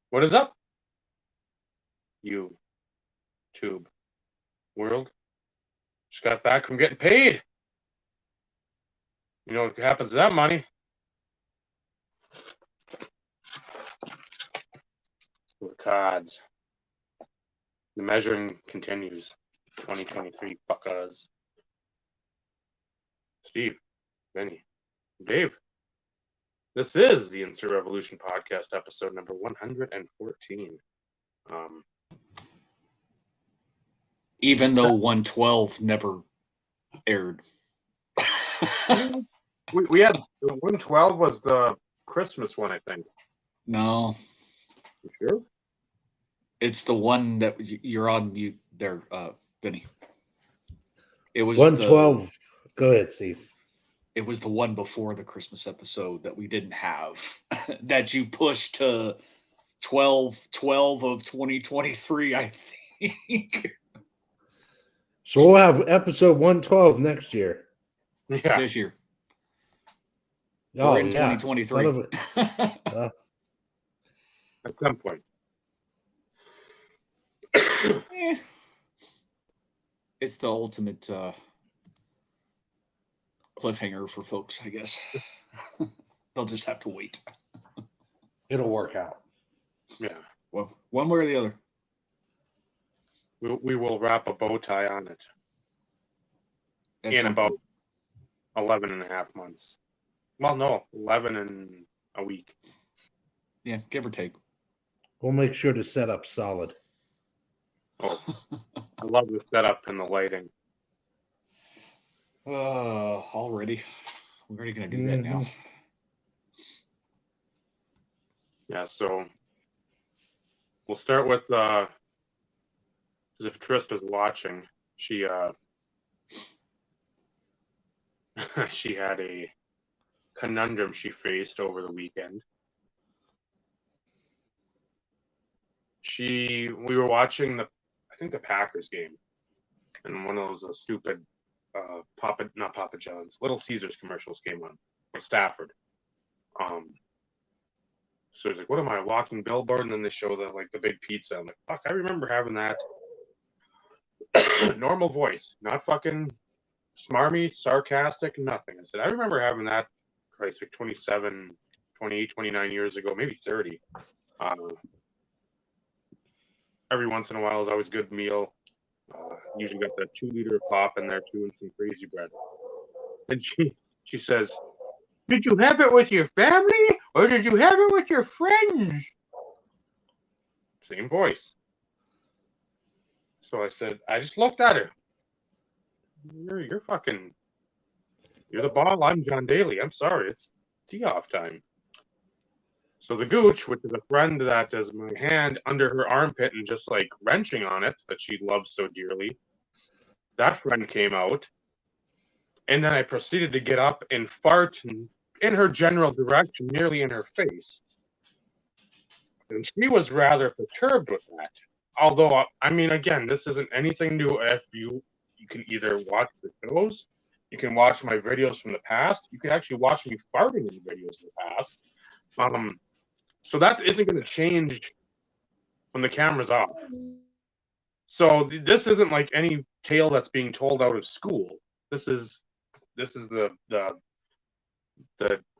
What is up, YouTube world? Just got back from getting paid. You know what happens to that money? Cards. The measuring continues. 2023 fuckers. Steve, Benny, Dave. This is the Insert Revolution podcast, episode number 114. Even though 112 never aired. we had 112 was the Christmas one, I think. No. You sure? It's the one that you're on mute there, Vinny. It was 112. Go ahead, Steve. It was the one before the Christmas episode that we didn't have that you pushed to 12 of 2023, I think. So we'll have episode 112 next year. Yeah. This year. We're in 2023. At some point. It's the ultimate cliffhanger for folks, I guess. They'll just have to wait. It'll work out. Yeah. Well, one way or the other. We will wrap a bow tie on it That's in about 11 and a half months. Well, no, 11 and a week. Yeah, give or take. We'll make sure to set up solid. Oh, I love the setup and the lighting. Already. We're already going to do that now. Yeah, so we'll start with, because if Trista's watching, she she had a conundrum she faced over the weekend. We were watching the Packers game, and one of those stupid not Papa John's, Little Caesars commercials came on with Stafford. So he's like, "What am I, a walking billboard?" And then they show the big pizza. I'm like, "Fuck, I remember having that." Normal voice, not fucking smarmy, sarcastic, nothing. I said, I remember having that, Christ, like 27, 28, 29 years ago, maybe 30. Every once in a while is always a good meal. Usually got the 2-liter pop in there too and some crazy bread. And she says, "Did you have it with your family or did you have it with your friends?" Same voice. So I said, I just looked at her. You're the ball. I'm John Daly. I'm sorry. It's tee off time. So the gooch, which is a friend that has my hand under her armpit and just like wrenching on it that she loves so dearly, that friend came out. And then I proceeded to get up and fart in her general direction, nearly in her face. And she was rather perturbed with that. Although, I mean, again, this isn't anything new. If you can either watch the shows, you can watch my videos from the past, you can actually watch me farting in the videos of the past. So that isn't going to change when the camera's off. So this isn't like any tale that's being told out of school. This is the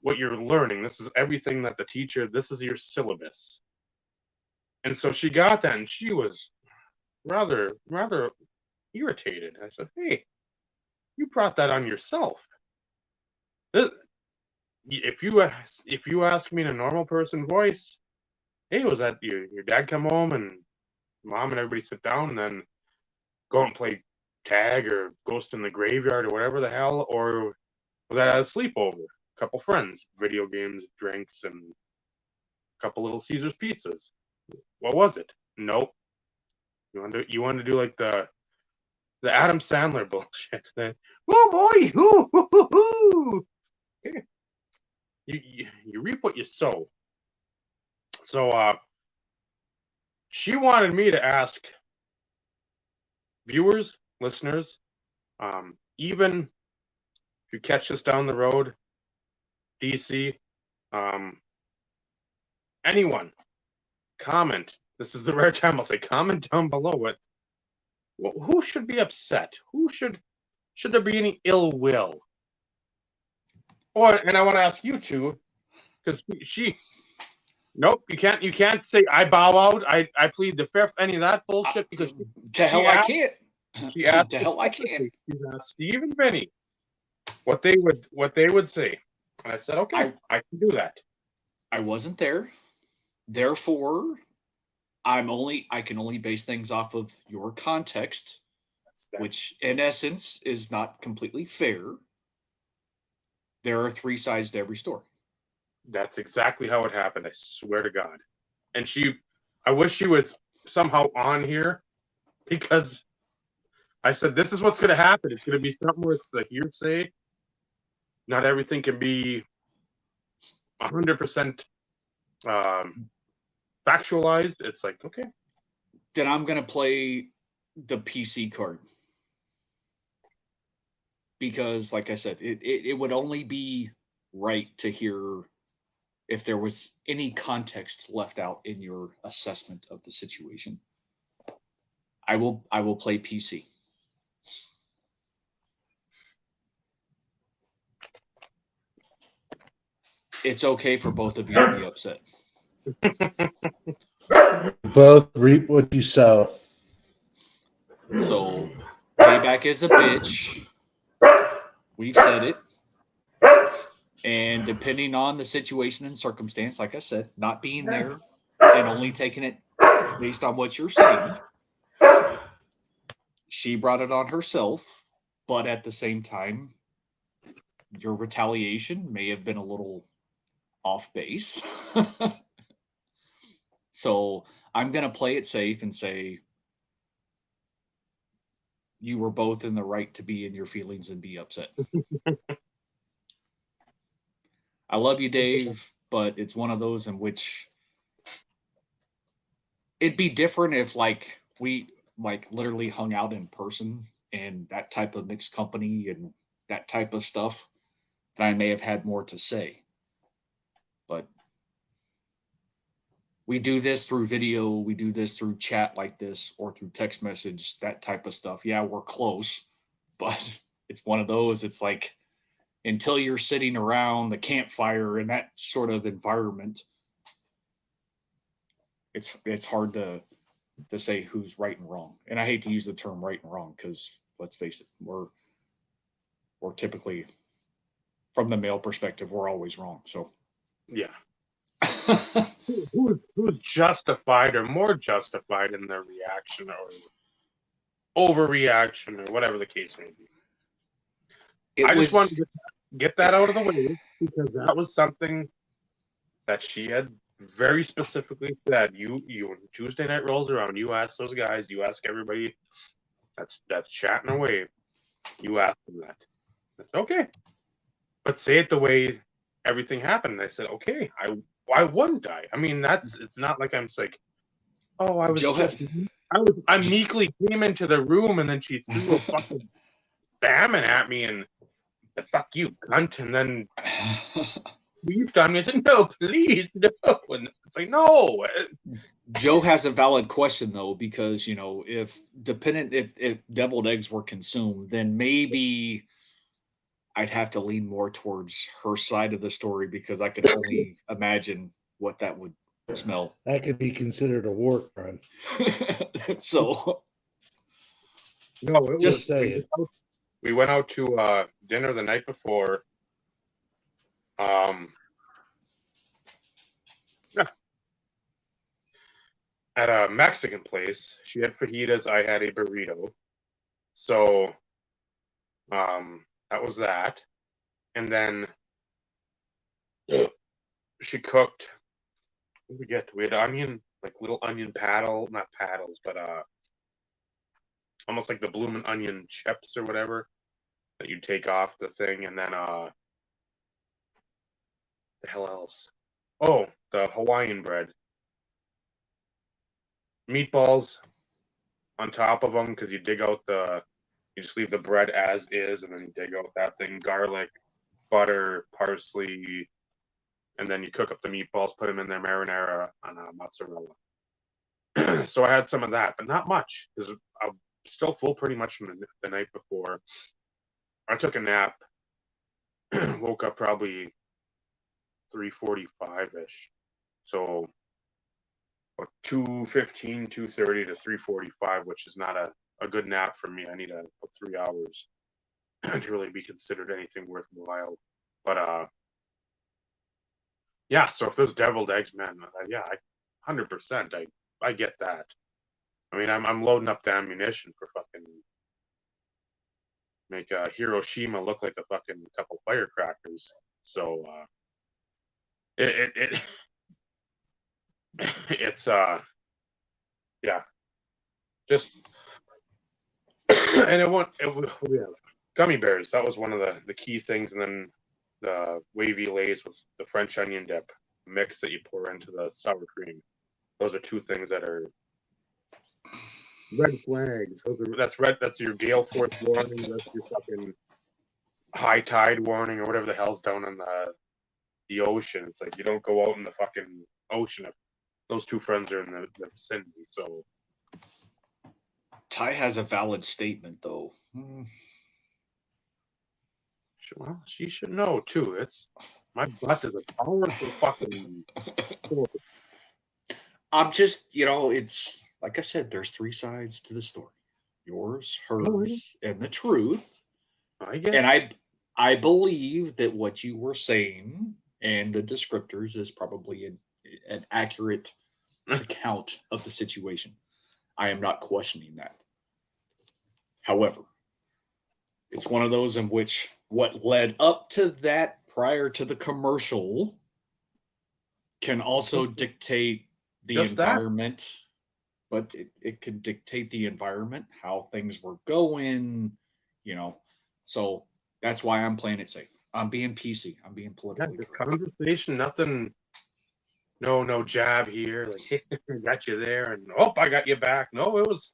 what you're learning. This is everything that the teacher. This is your syllabus. And so she got that, and she was rather irritated. I said, "Hey, you brought that on yourself. If you ask me in a normal person voice, hey, was that your dad come home and mom and everybody sit down and then go out and play tag or ghost in the graveyard or whatever the hell, or was that a sleepover? A couple friends, video games, drinks, and a couple Little Caesars pizzas. What was it? Nope. You want to do like the Adam Sandler bullshit. Then, oh boy, hoo, hoo, hoo, hoo. Okay. You reap what you sow. So she wanted me to ask viewers, listeners, even if you catch us down the road, DC, anyone, comment. This is the rare time I'll say comment down below it. Who should be upset? Should there be any ill will? And I want to ask you two, because nope, you can't say I bow out, I plead the fifth, any of that bullshit, because I can't. She asked to hell I can't. She asked Steve and Vinny what they would say. And I said, okay, I can do that. I wasn't there. Therefore, I can only base things off of your context, which in essence is not completely fair. There are three sides to every story. That's exactly how it happened. I swear to God. And I wish she was somehow on here, because I said, this is what's going to happen. It's going to be something where it's the hearsay. Not everything can be 100% factualized. It's like, okay. Then I'm going to play the PC card. Because, like I said, it would only be right to hear if there was any context left out in your assessment of the situation. I will play PC. It's okay for both of you to be upset. Both reap what you sow. So, payback is a bitch. We've said it. And depending on the situation and circumstance, like I said, not being there and only taking it based on what you're saying, she brought it on herself. But at the same time, your retaliation may have been a little off base. So I'm going to play it safe and say you were both in the right to be in your feelings and be upset. I love you, Dave, but it's one of those in which it'd be different if we literally hung out in person and that type of mixed company and that type of stuff, then I may have had more to say. But we do this through video, we do this through chat like this, or through text message, that type of stuff. Yeah, we're close, but it's one of those, it's like, until you're sitting around the campfire in that sort of environment, it's hard to say who's right and wrong. And I hate to use the term right and wrong, because let's face it, we're typically, from the male perspective, we're always wrong. So yeah. Who's justified or more justified in their reaction or overreaction or whatever the case may be? I just wanted to get that out of the way, because that was something that she had very specifically said. You when Tuesday night rolls around, you ask those guys, you ask everybody that's chatting away, you ask them that. I said, okay, but say it the way everything happened. And I said, okay, why wouldn't I? I mean, it's not like I'm like, oh, I meekly came into the room and then she threw a fucking salmon at me and the fuck you cunt, and then weaved on me. I said, no, please, no. And it's like, no. Joe has a valid question though, because if deviled eggs were consumed, then maybe I'd have to lean more towards her side of the story, because I could only imagine what that would smell. That could be considered a war crime. So, no, it just was saying. We went out to dinner the night before. At a Mexican place. She had fajitas, I had a burrito. So that was that. And then she cooked, what did we get? We had onion, like little onion not paddles, but almost like the bloomin' onion chips or whatever that you take off the thing. And then the hell else? Oh, the Hawaiian bread. Meatballs on top of them, because you just leave the bread as is, and then you dig out that thing, garlic, butter, parsley, and then you cook up the meatballs, put them in their marinara on mozzarella. So I had some of that, but not much because I'm still full pretty much from the night before. I took a nap, woke up probably 3:45-ish. So 2:15, 2:30 to 3:45, which is not a good nap for me. I need about 3 hours to really be considered anything worthwhile. But yeah, so if those deviled eggs, man, yeah, 100%, I get that. I mean, I'm loading up the ammunition for fucking make Hiroshima look like a fucking couple firecrackers. So it it's yeah, just and yeah, gummy bears. That was one of the key things, and then the wavy lays with the French onion dip mix that you pour into the sour cream. Those are two things that are red flags. That's red. That's your gale force warning. That's your fucking high tide warning, or whatever the hell's down in the ocean. It's like you don't go out in the fucking ocean if those two friends are in the vicinity. So Ty has a valid statement, though. well, she should know too. It's my butt is a powerful fucking. I'm just, it's like I said, there's three sides to the story: yours, hers, and the truth. I guess. And I believe that what you were saying and the descriptors is probably an accurate account of the situation. I am not questioning that. However, it's one of those in which what led up to that prior to the commercial can also dictate the Just environment, but it can dictate the environment, how things were going, So that's why I'm playing it safe. I'm being PC. I'm being politically correct. Conversation, nothing. No jab here. Like, hey, got you there, and I got you back. No, it was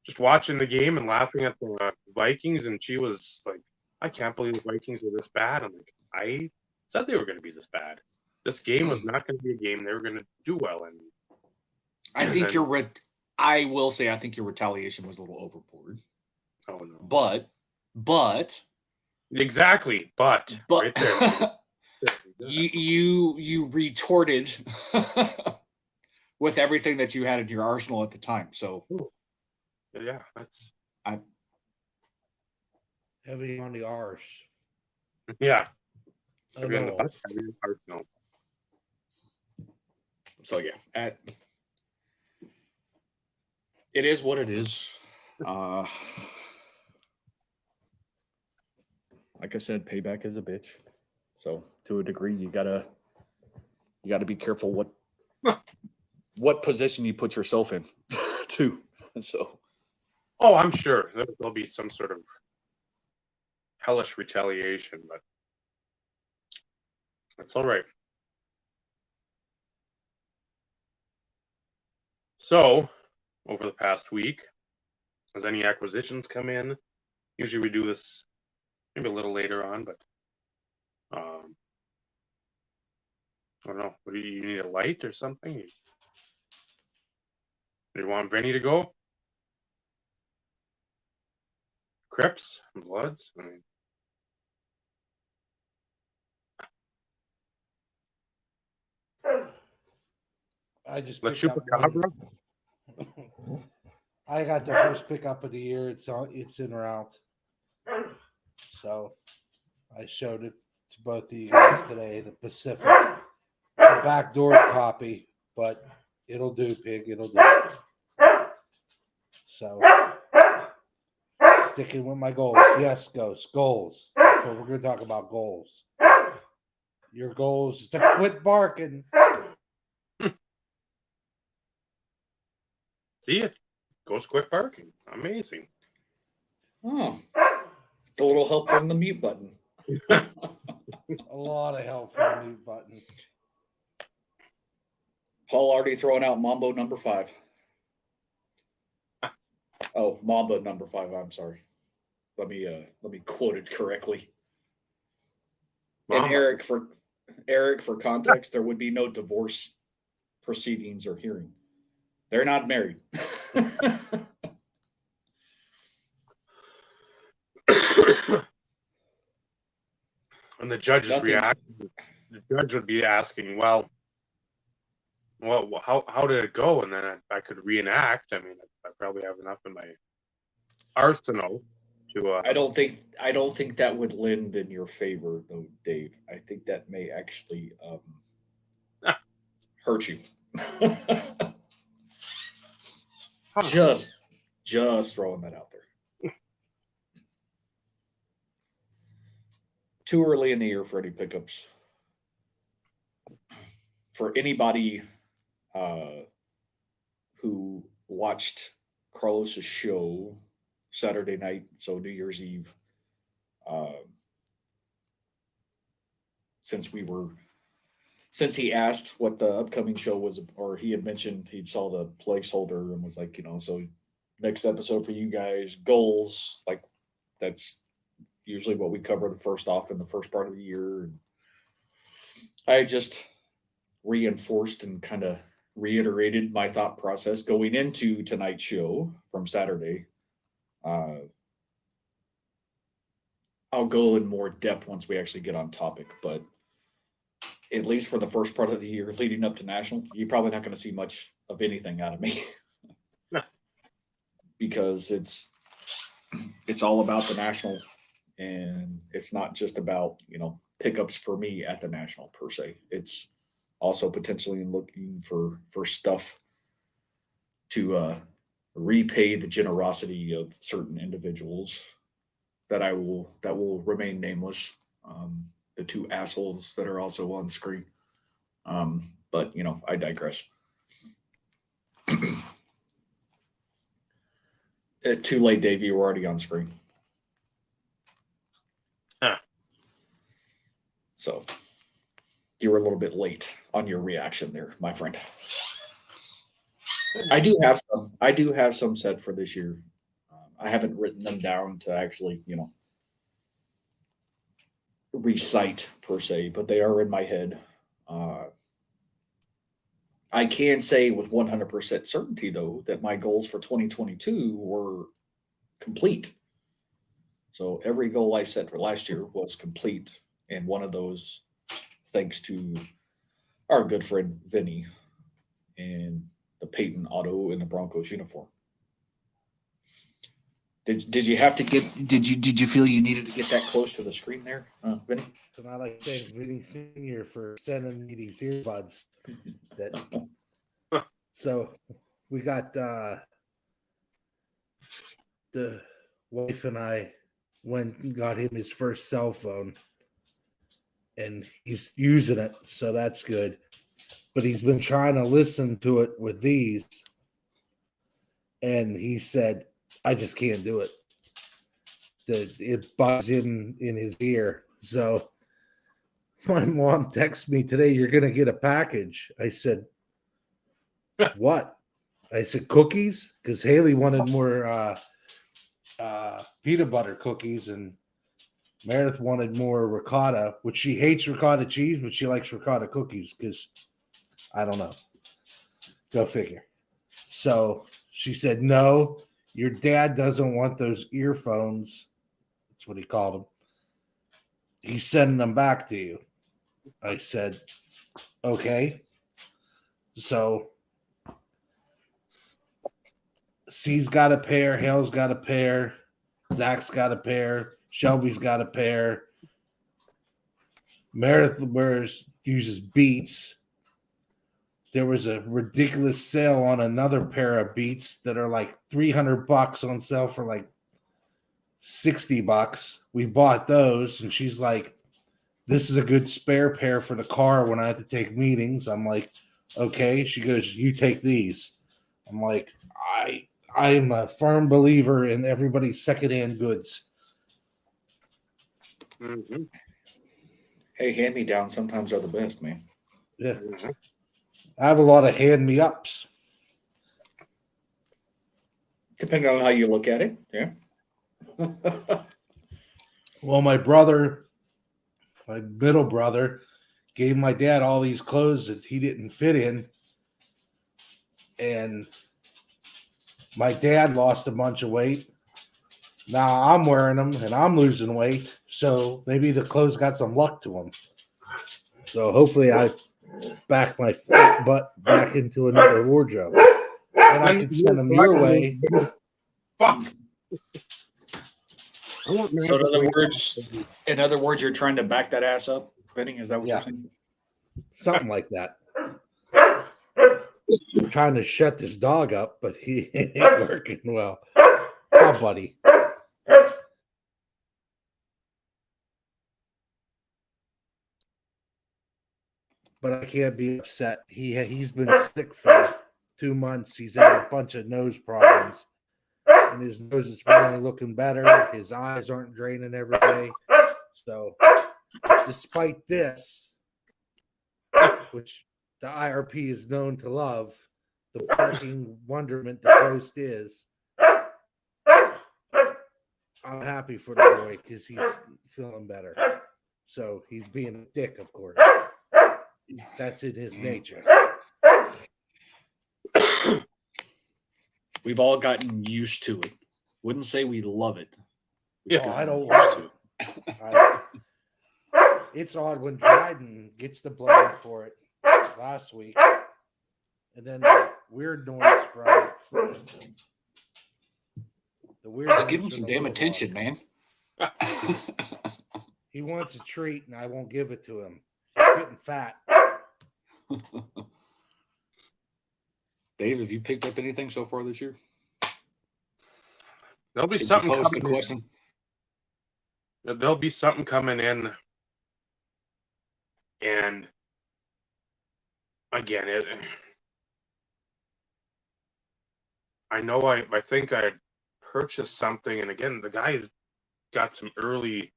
just watching the game and laughing at the Vikings, and she was like, "I can't believe the Vikings are this bad." I'm like, I said they were going to be this bad. This game was not going to be a game they were going to do well in. I think I will say I think your retaliation was a little overboard. Oh no! But exactly. But right there. you retorted with everything that you had in your arsenal at the time. So yeah, that's heavy on the arse. Yeah. Heavy on the butt, heavy on the arsenal. So yeah, it is what it is. Like I said, payback is a bitch. So to a degree, you gotta be careful what position you put yourself in, too. So. Oh, I'm sure there'll be some sort of hellish retaliation, but that's all right. So, over the past week, has any acquisitions come in? Usually we do this maybe a little later on, but I don't know. What do you need, a light or something? Do you want Benny to go? Crips and Bloods? I mean, I just let's picked shoot up one. Chupacabra. I got the first pickup of the year. It's en route. So I showed it to both of you guys today. The Pacific, the backdoor copy, but it'll do, pig. It'll do. So sticking with my goals. Yes, Ghost. Goals. That's what we're going to talk about. Goals. Your goals is to quit barking. See it. Goes quit barking. Amazing. Oh, a little help from the mute button. A lot of help from the mute button. Paul already throwing out Mambo number 5. Oh, Mamba number 5. I'm sorry. Let me quote it correctly. Mamba. And Eric, for context, there would be no divorce proceedings or hearing. They're not married. And the judge's Nothing. reaction, the judge would be asking, well, how did it go? And then I could reenact. I mean, I probably have enough in my arsenal to. I don't think that would lend in your favor, though, Dave. I think that may actually hurt you. Just throwing that out there. Too early in the year for any pickups. For anybody who watched Carlos's show Saturday night, so New Year's Eve, since he asked what the upcoming show was, or he had mentioned he saw the placeholder and was like, so next episode for you guys, goals, like that's usually what we cover the first off in the first part of the year. And I just reinforced and kind of reiterated my thought process going into tonight's show from Saturday. I'll go in more depth once we actually get on topic, but at least for the first part of the year leading up to National, you're probably not going to see much of anything out of me. No. Because it's all about the National, and it's not just about, pickups for me at the National per se. It's also potentially looking for stuff to repay the generosity of certain individuals that will remain nameless. The two assholes that are also on screen. But I digress. Too late, Dave. You were already on screen. Huh. So you were a little bit late on your reaction there, my friend. I do have some set for this year. I haven't written them down to actually, recite per se, but they are in my head. I can say with 100% certainty, though, that my goals for 2022 were complete. So every goal I set for last year was complete, and one of those, thanks to our good friend Vinny and the Peyton Auto in the Broncos uniform. Did you have to get? Did you feel you needed to get that close to the screen there, Vinny? And I like to thank Vinny Senior for sending me these earbuds. So we got the wife and I went and got him his first cell phone, and he's using it, so that's good. But he's been trying to listen to it with these, and he said, I just can't do it. It bugs in his ear. So my mom texted me today, you're going to get a package. I said, what? I said, cookies? Because Haley wanted more peanut butter cookies, and Meredith wanted more ricotta, which she hates ricotta cheese, but she likes ricotta cookies because, I don't know. Go figure. So she said, no, your dad doesn't want those earphones. That's what he called them. He's sending them back to you. I said, okay. So C's got a pair, Hale's got a pair, Zach's got a pair, Shelby's got a pair. Meredith uses Beats. There was a ridiculous sale on another pair of Beats that are like $300 on sale for like $60. We bought those, and she's like, this is a good spare pair for the car when I have to take meetings. I'm like, okay. She goes, you take these. I'm like, I am a firm believer in everybody's secondhand goods. Mm-hmm. Hey, hand-me-downs sometimes are the best, man. Yeah. Mm-hmm. I have a lot of hand-me-ups. Depending on how you look at it, yeah. Well, my middle brother, gave my dad all these clothes that he didn't fit in. And My dad lost a bunch of weight. Now I'm wearing them and I'm losing weight. So maybe the clothes got some luck to them. So hopefully I back my fat butt back into another wardrobe. And I can send them your way. Fuck. I want So magic in other words, you're trying to back that ass up, Benny? Is that what Yeah. you're saying? Something like that. I'm trying to shut this dog up, but he ain't working well. Oh, buddy. But I can't be upset. He's been sick for 2 months. He's had a bunch of nose problems, and his nose is finally looking better. His eyes aren't draining every day. So, despite this, which the IRP is known to love, the parking wonderment the coast is, I'm happy for the boy because he's feeling better. So he's being a dick, of course. That's in his nature. We've all gotten used to it. Wouldn't say we love it. Yeah. I don't love it. It's odd when Dryden gets the blame for it last week. And then the weird noise from Just give him some damn attention, man. He wants a treat, and I won't give it to him. He's getting fat. Dave, have you picked up anything so far this year? There'll be Since something you posed the coming question. in. There'll be something coming in, and again, I know I think I purchased something, and again, the guy's got some early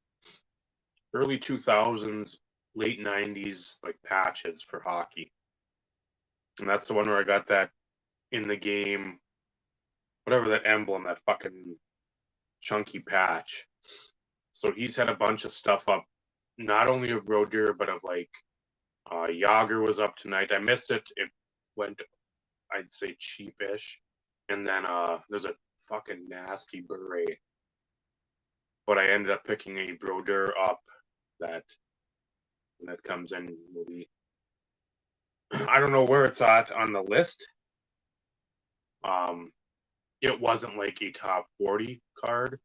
2000s, late 90s like patches for hockey, and that's the one where I got that in the game, whatever that emblem, that fucking chunky patch. So he's had a bunch of stuff up, not only of Roger, but of like Yager was up tonight. I missed it. It went, I'd say, cheapish. And then there's a fucking nasty beret. But I ended up picking a Broder up that comes in maybe. I don't know where it's at on the list. It wasn't like a top 40 card,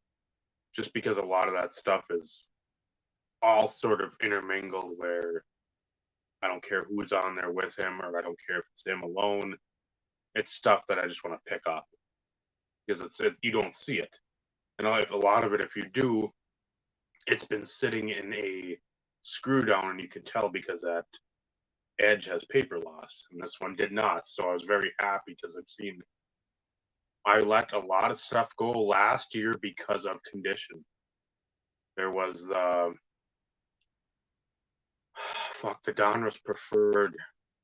just because a lot of that stuff is all sort of intermingled where I don't care who's on there with him, or I don't care if it's him alone. It's stuff that I just want to pick up because you don't see it. And if a lot of it, if you do, it's been sitting in a screw down, and you can tell because that edge has paper loss, and this one did not. So I was very happy because I let a lot of stuff go last year because of condition. There was the Donruss preferred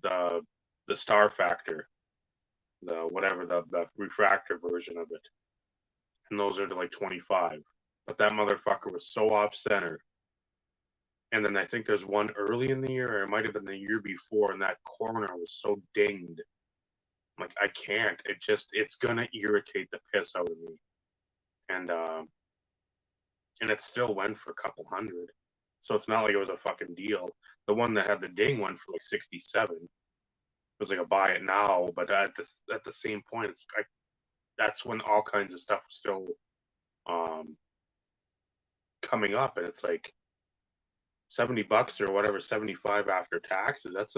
the Star Factor, the refractor version of it, and those are to like 25. But that motherfucker was so off center. And then I think there's one early in the year, or it might have been the year before, and that corner was so dinged. I'm like, I can't. It's gonna irritate the piss out of me. And it still went for a couple hundred. So it's not like it was a fucking deal. The one that had the ding went for like 67. It was like a buy it now, but at the same point, that's when all kinds of stuff was still coming up, and it's like $70 or whatever, 75 after taxes. That's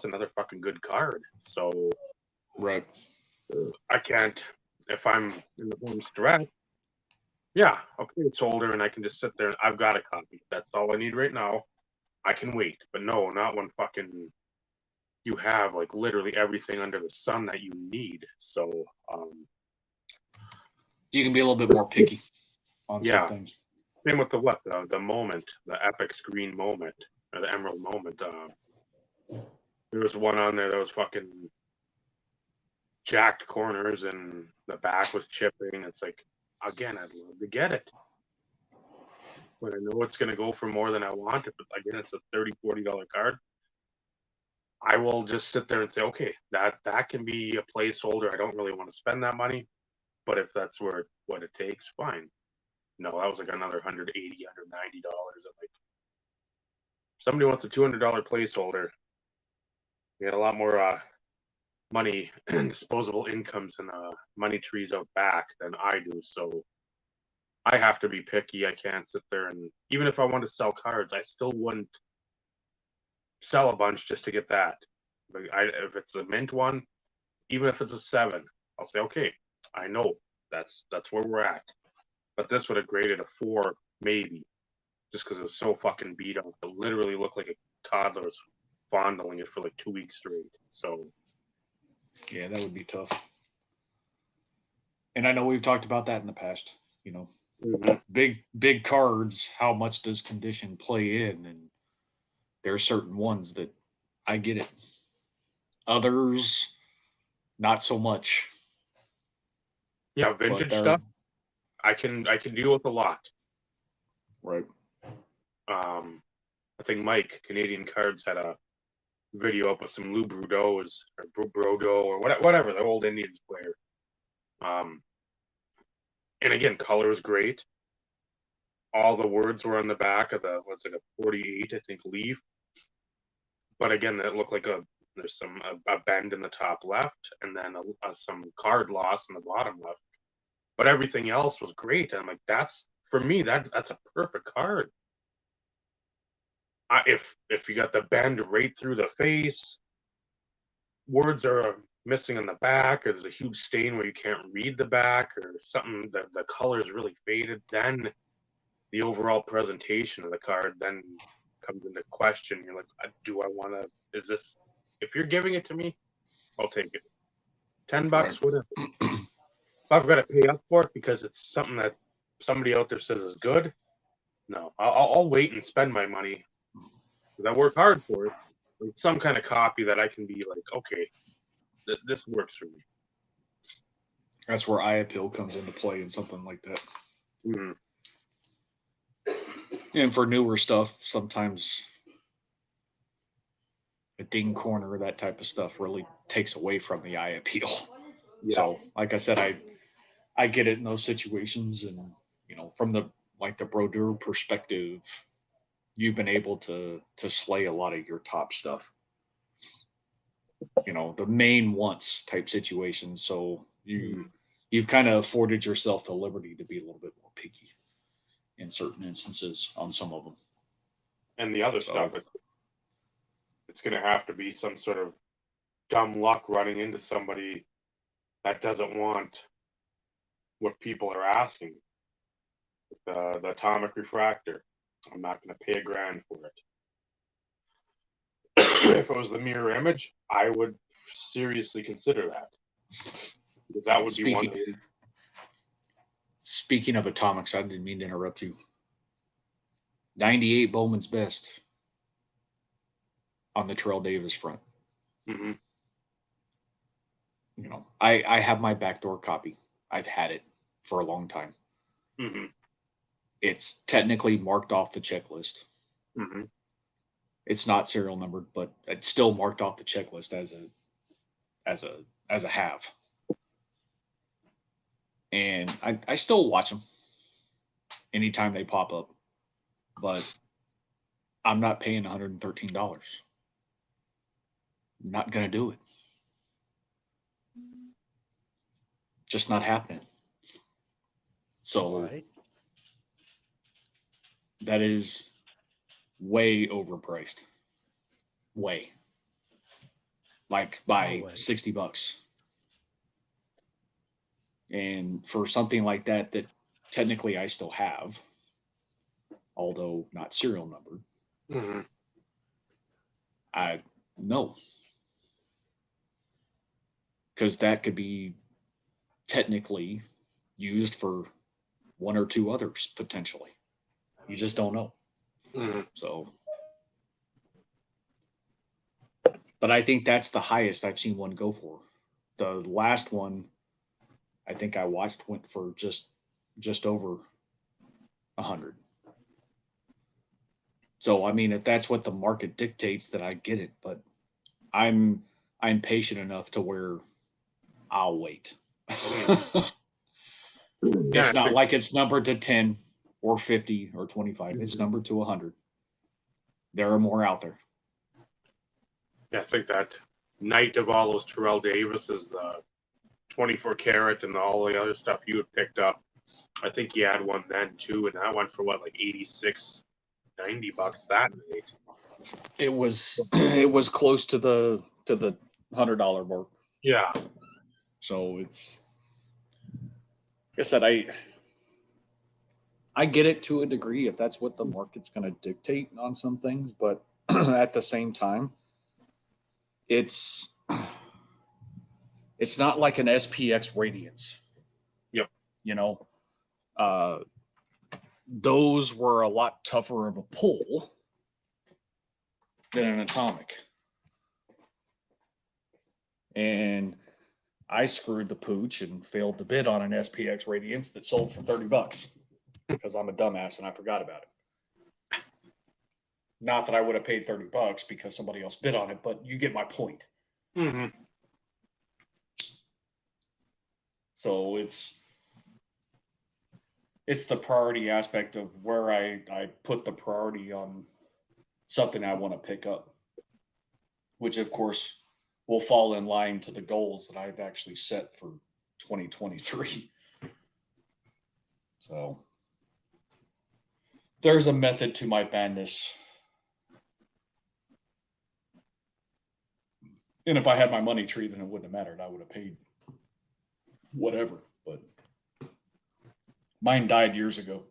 another fucking good card. So Right. I can't, if I'm in the home stretch. Yeah, okay, it's older, and I can just sit there and I've got a copy. That's all I need right now. I can wait, but no, not when fucking you have like literally everything under the sun that you need. So you can be a little bit more picky on some things. Same with the moment, the epic screen moment, or the emerald moment. There was one on there that was fucking jacked corners, and the back was chipping. It's like, again, I'd love to get it, but I know it's going to go for more than I want it. But again, it's a $30-$40 card. I will just sit there and say, okay, that can be a placeholder. I don't really want to spend that money. but if that's what it takes, fine. No, that was like another $180, $190. I'm like, somebody wants a $200 placeholder. We had a lot more money and disposable incomes and money trees out back than I do, so I have to be picky. I can't sit there, and even if I want to sell cards, I still wouldn't sell a bunch just to get that. If it's a mint one, even if it's a 7, I'll say, okay, I know that's where we're at. But this would have graded a 4, maybe, just because it was so fucking beat up. It literally looked like a toddler was fondling it for like 2 weeks straight. So yeah, that would be tough. And I know we've talked about that in the past. You know, big cards. How much does condition play in? And there are certain ones that I get it. Others, not so much. Yeah, vintage stuff, I can deal with a lot. Right. I think Mike, Canadian Cards, had a video up with some Lou Brudeau's or Brodo or whatever, the old Indians player. And again, color is great. All the words were on the back of the, what's like a 48, I think, leaf. But again, it looked like there's a bend in the top left, and then some card loss in the bottom left. But everything else was great. And I'm like, that's, for me, that's a perfect card. If you got the bend right through the face, words are missing on the back, or there's a huge stain where you can't read the back, or something that the color is really faded, then the overall presentation of the card then comes into question. You're like, do I want to? Is this? If you're giving it to me, I'll take it. $10, right, whatever. If I've got to pay up for it because it's something that somebody out there says is good, no, I'll wait and spend my money. I work hard for it. Like some kind of copy that I can be like, okay, this works for me. That's where eye appeal comes into play in something like that. Mm-hmm. And for newer stuff, sometimes a ding corner, that type of stuff, really takes away from the eye appeal. Yeah. So, like I said, I get it in those situations, and you know, from the Brodeur perspective, you've been able to slay a lot of your top stuff. You know, the main once type situations. So you've kind of afforded yourself the liberty to be a little bit more picky in certain instances on some of them. And the other stuff, it's going to have to be some sort of dumb luck running into somebody that doesn't want what people are asking. The atomic refractor, I'm not going to pay $1,000 for it. If it was the mirror image, I would seriously consider that, because that would be one. Speaking of atomics, I didn't mean to interrupt you. 98 Bowman's Best on the Terrell Davis front. Mm-hmm. You know, I have my backdoor copy. I've had it for a long time. Mm-hmm. It's technically marked off the checklist. Mm-hmm. It's not serial numbered, but it's still marked off the checklist as a have. And I still watch them anytime they pop up, but I'm not paying $113. I'm not going to do it. Just not happening. So that is way overpriced. Way. Like by $60. And for something like that technically I still have, although not serial numbered, I no. Because that could be technically used for one or two others potentially. You just don't know. So, but I think that's the highest I've seen one go for. The last one I think I watched went for just over 100. So I mean, if that's what the market dictates, then I get it. But I'm patient enough to where I'll wait. It's not like it's numbered to 10 or 50 or 25. It's numbered to 100. There are more out there. Yeah, I think that night of all those Terrell Davises, the 24 karat and all the other stuff you had picked up. I think you had one then too, and that went for what, like $86, $90 that night. It was close to the $100 mark. Yeah. So it's, like I said, I get it to a degree if that's what the market's going to dictate on some things, but at the same time, it's not like an SPX Radiance. Yep. You know, those were a lot tougher of a pull than an Atomic. And I screwed the pooch and failed to bid on an SPX Radiance that sold for $30 because I'm a dumbass and I forgot about it. Not that I would have paid $30 because somebody else bid on it, but you get my point. Mm-hmm. So it's the priority aspect of where I put the priority on something I want to pick up, which of course will fall in line to the goals that I've actually set for 2023. So there's a method to my madness. And if I had my money tree, then it wouldn't have mattered. I would have paid whatever, but mine died years ago.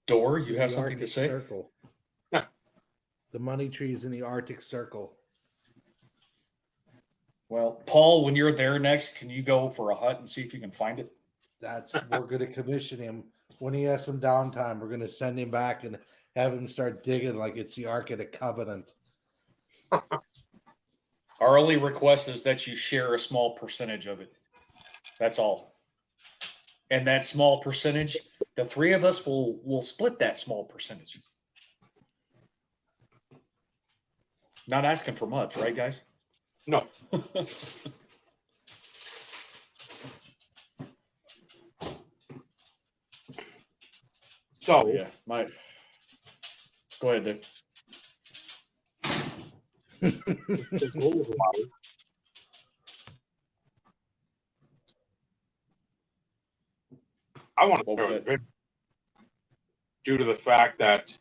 Dor, you have something to say? Circle. The money tree is in the Arctic Circle. Well, Paul, when you're there next, can you go for a hunt and see if you can find it? We're going to commission him. When he has some downtime, we're going to send him back and have him start digging like it's the Ark of the Covenant. Our only request is that you share a small percentage of it. That's all. And that small percentage, the three of us will split that small percentage. Not asking for much, right, guys? No. So yeah, go ahead, Dick. I want to throw it due to the fact that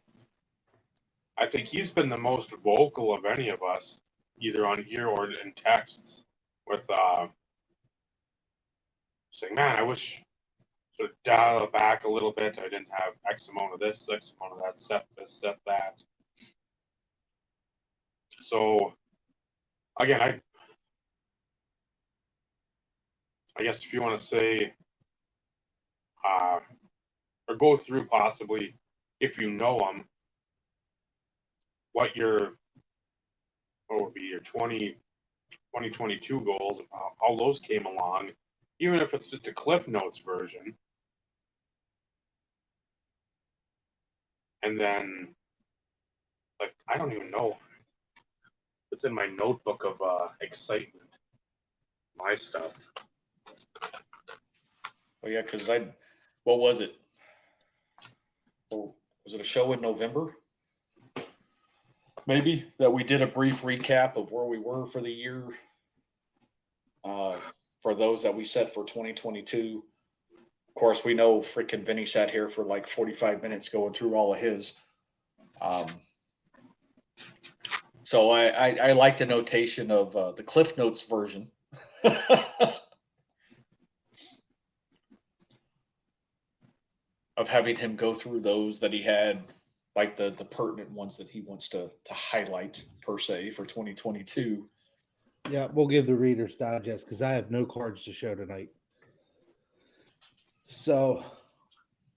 I think he's been the most vocal of any of us, either on here or in texts, with saying, "Man, I wish sort of dial it back a little bit. I didn't have X amount of this, X amount of that, step this, step that." So again, I guess if you want to say, or go through possibly, if you know them, what would be your 2022 goals, and how those came along, even if it's just a Cliff Notes version. And then, like, I don't even know. It's in my notebook of excitement, my stuff. Oh yeah, because what was it? Oh, was it a show in November? Maybe that we did a brief recap of where we were for the year. For those that we set for 2022. Of course, we know freaking Vinny sat here for like 45 minutes going through all of his. So I like the notation of the Cliff Notes version. Of having him go through those that he had, like the pertinent ones that he wants to highlight per se for 2022. Yeah, we'll give the Reader's Digest because I have no cards to show tonight. So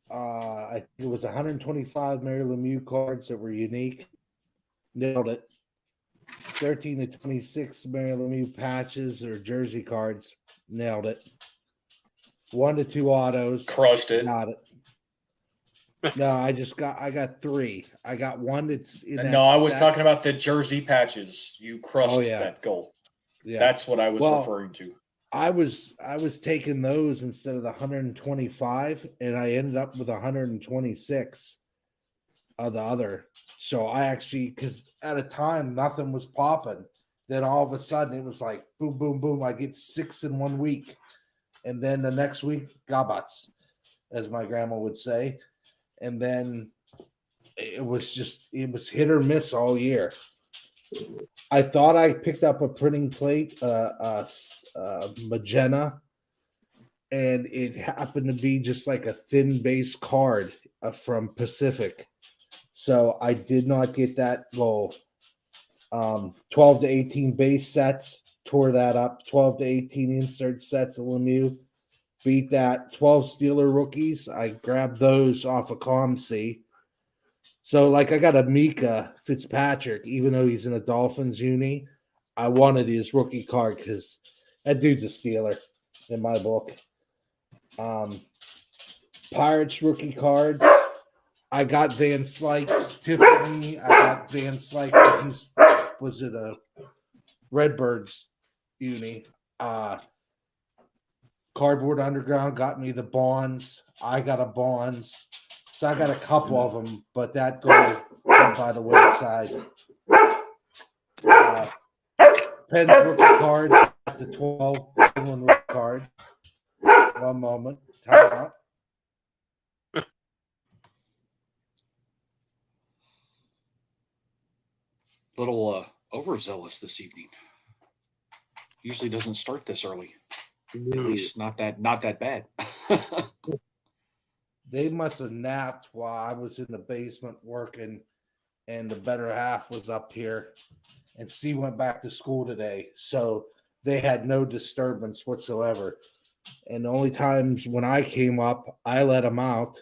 I think it was 125 Mary Lemieux cards that were unique. Nailed it. 13 to 26 Mary Lemieux patches or jersey cards. Nailed it. 1 to 2 autos. Crushed it. Got it. No, I got 3. I got one that's in that No, I was set. talking about the jersey patches. You crushed that goal. Yeah. That's what I was Well, referring to. I was taking those instead of the 125, and I ended up with 126 of the other. So I actually, because at a time nothing was popping, then all of a sudden it was like boom, boom, boom. I get 6 in 1 week, and then the next week gabats, as my grandma would say, and then it was hit or miss all year. I thought I picked up a printing plate, magenta, and it happened to be just like a thin base card from Pacific. So I did not get that goal. 12 to 18 base sets, tore that up. 12 to 18 insert sets of Lemieux, beat that. 12 Steeler rookies, I grabbed those off of ComC. So, like, I got a Mika Fitzpatrick, even though he's in a Dolphins uni. I wanted his rookie card because that dude's a Steeler in my book. Pirates rookie card. I got Van Slyke's Tiffany. I got Van Slyke. Was it a Redbirds uni? Cardboard Underground got me the Bonds. I got a Bonds. So I got a couple of them, but that goes by the wayside. Penn's rookie card at the 12. Penguin rookie card. One moment. Time out. Little overzealous this evening. Usually doesn't start this early. At least not that bad. They must have napped while I was in the basement working, and the better half was up here. And C went back to school today, so they had no disturbance whatsoever. And the only times when I came up, I let them out.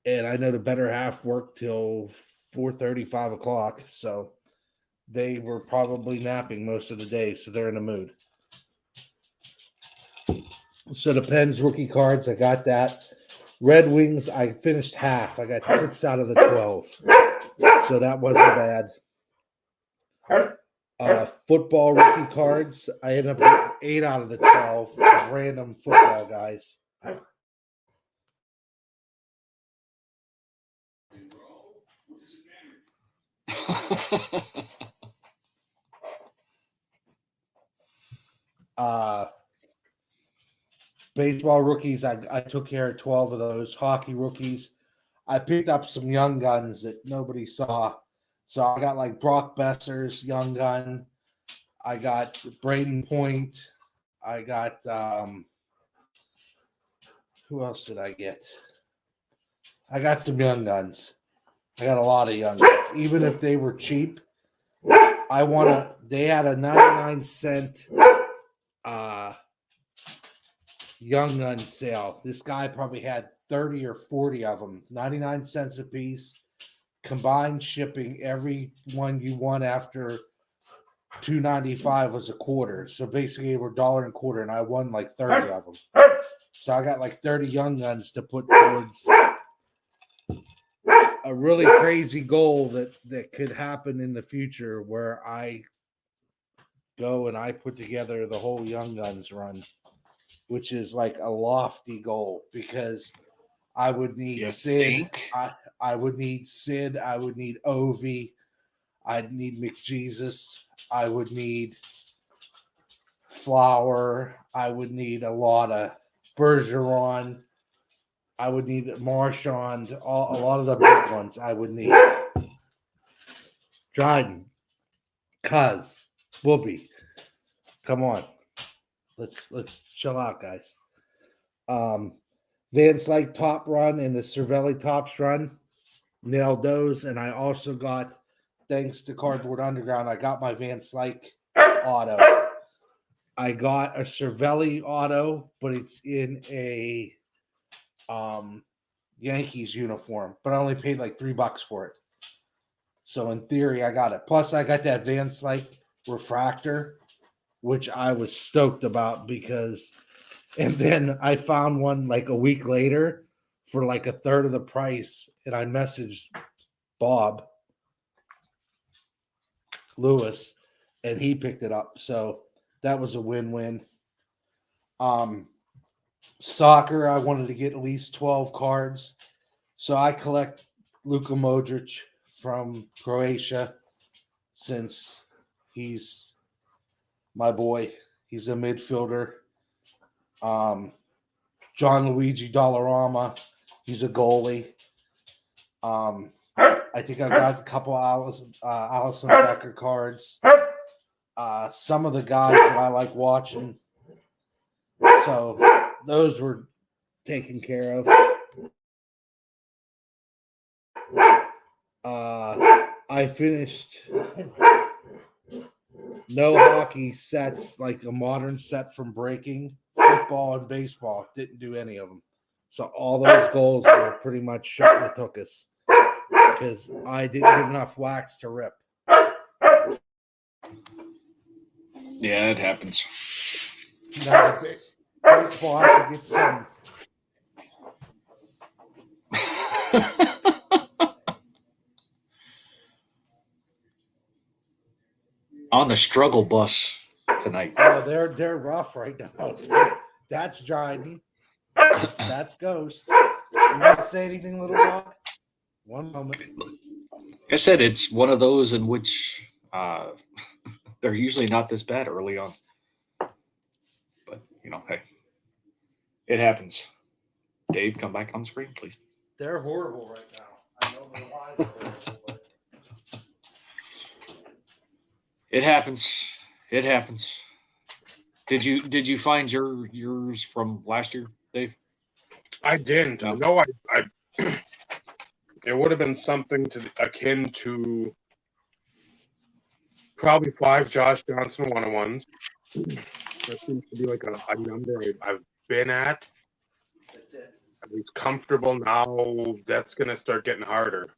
And I know the better half worked till 4:30, 5 o'clock. So they were probably napping most of the day, so they're in the mood. So the Pens rookie cards, I got that. Red Wings, I finished half. I got 6 out of the 12. So that wasn't bad. Football rookie cards, I ended up getting 8 out of the 12 of random football guys. Baseball rookies, I took care of 12 of those. Hockey rookies, I picked up some young guns that nobody saw. So I got like Brock Besser's young gun. I got Braden Point. I got who else did I get? I got some young guns. I got a lot of young guns. Even if they were cheap, they had a 99-cent young gun sale. This guy probably had 30 or 40 of them, 99 cents a piece, combined shipping. Every one you won after $2.95 was a quarter. So basically, they were $1.25, and I won like 30 of them. So I got like 30 young guns to put towards a really crazy goal that could happen in the future, where I go and I put together the whole young guns run, which is like a lofty goal, because I would need Sid. I would need Sid. I would need Ovi. I'd need McJesus. I would need Flower. I would need a lot of Bergeron. I would need Marchand. A lot of the big ones I would need. Dryden. Cuz. Whoopi. Come on. Let's chill out, guys. Van Slyke top run and the Cervelli tops run. Nailed those. And I also got, thanks to Cardboard Underground, I got my Van Slyke auto. I got a Cervelli auto, but it's in a Yankees uniform, but I only paid like $3 for it. So in theory, I got it. Plus, I got that Van Slyke refractor, which I was stoked about because, and then I found one like a week later for like a third of the price, and I messaged Bob Lewis, and he picked it up. So that was a win-win. Soccer, I wanted to get at least 12 cards. So I collect Luka Modric from Croatia since he's my boy. He's a midfielder. John Luigi Dollarama, he's a goalie. I think I've got a couple Allison Becker cards. Some of the guys that I like watching. So those were taken care of. I finished no hockey sets, like a modern set from breaking, football and baseball. Didn't do any of them. So all those goals were pretty much shut and took us because I didn't get enough wax to rip. Yeah, it happens. Now, baseball, I could get some. On the struggle bus tonight. Oh, they're rough right now. That's Dryden. That's Ghost. You want to say anything, little dog? One moment. Like I said, it's one of those in which they're usually not this bad early on. But, hey, it happens. Dave, come back on the screen, please. They're horrible right now. I don't know why they're horrible, but It happens. It happens. Did you find yours from last year, Dave? I didn't. No. No, I it would have been something akin to probably 5 Josh Johnson 101s. That seems to be like a number I've been at. that's it. At least comfortable now. That's gonna start getting harder.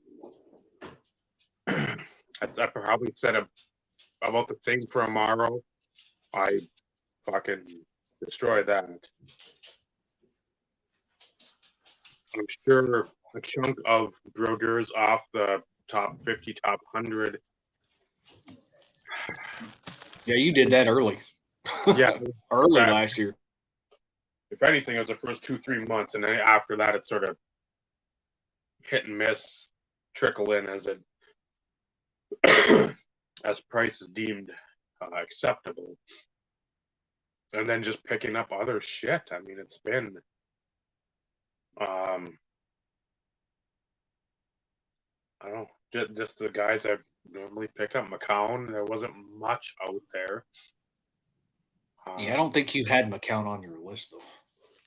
I probably said about the same for Amaro. I fucking destroy that. I'm sure a chunk of Brodeurs off the top 50, top 100. Yeah, you did that early. Yeah, early exactly. last year. If anything, it was the first 2-3 months, and then after that, it sort of hit and miss, trickle in as it as price is deemed acceptable, and then just picking up other shit. I mean, it's been I don't know, just the guys I normally pick up. McCown, there wasn't much out there. Yeah, I don't think you had McCown on your list though,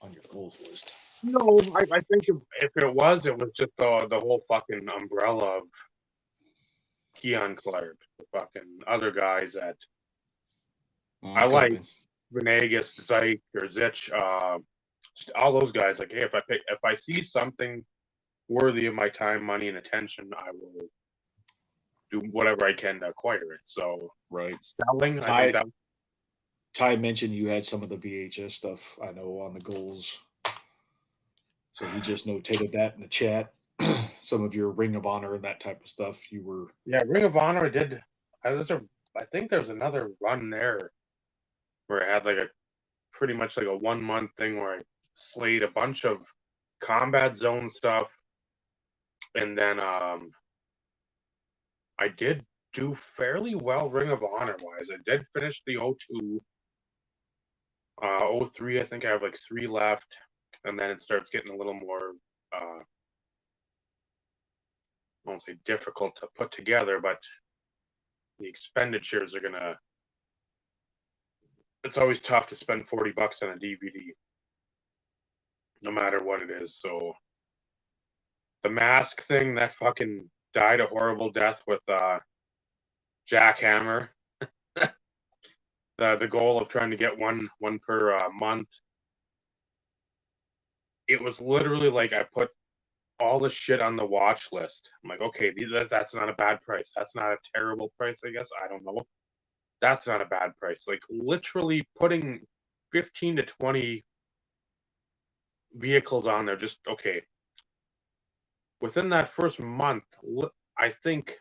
on your goals list. No, I think if it was just the whole fucking umbrella of Keon Clark, the fucking other guys that I like, Venegas, Zeich, or Zich, just all those guys. Like, hey, if I see something worthy of my time, money, and attention, I will do whatever I can to acquire it. So, Right. Selling, I think that. Ty mentioned you had some of the VHS stuff, I know, on the goals. So he just notated that in the chat. Some of your Ring of Honor and that type of stuff. You were Ring of Honor. I did. I think there was another run there where I had like pretty much like a 1 month thing where I slayed a bunch of combat zone stuff, and then I did do fairly well Ring of Honor wise. I did finish the 02. 03, I think I have like 3 left, and then it starts getting a little more I won't say difficult to put together, but the expenditures are gonna. It's always tough to spend $40 on a DVD, no matter what it is. So the mask thing, that fucking died a horrible death with Jackhammer. The goal of trying to get one per month. It was literally like I put all the shit on the watch list. I'm like, okay, that's not a bad price. That's not a terrible price, I guess. I don't know. That's not a bad price. Like, literally putting 15 to 20 vehicles on there, just okay. Within that first month, I think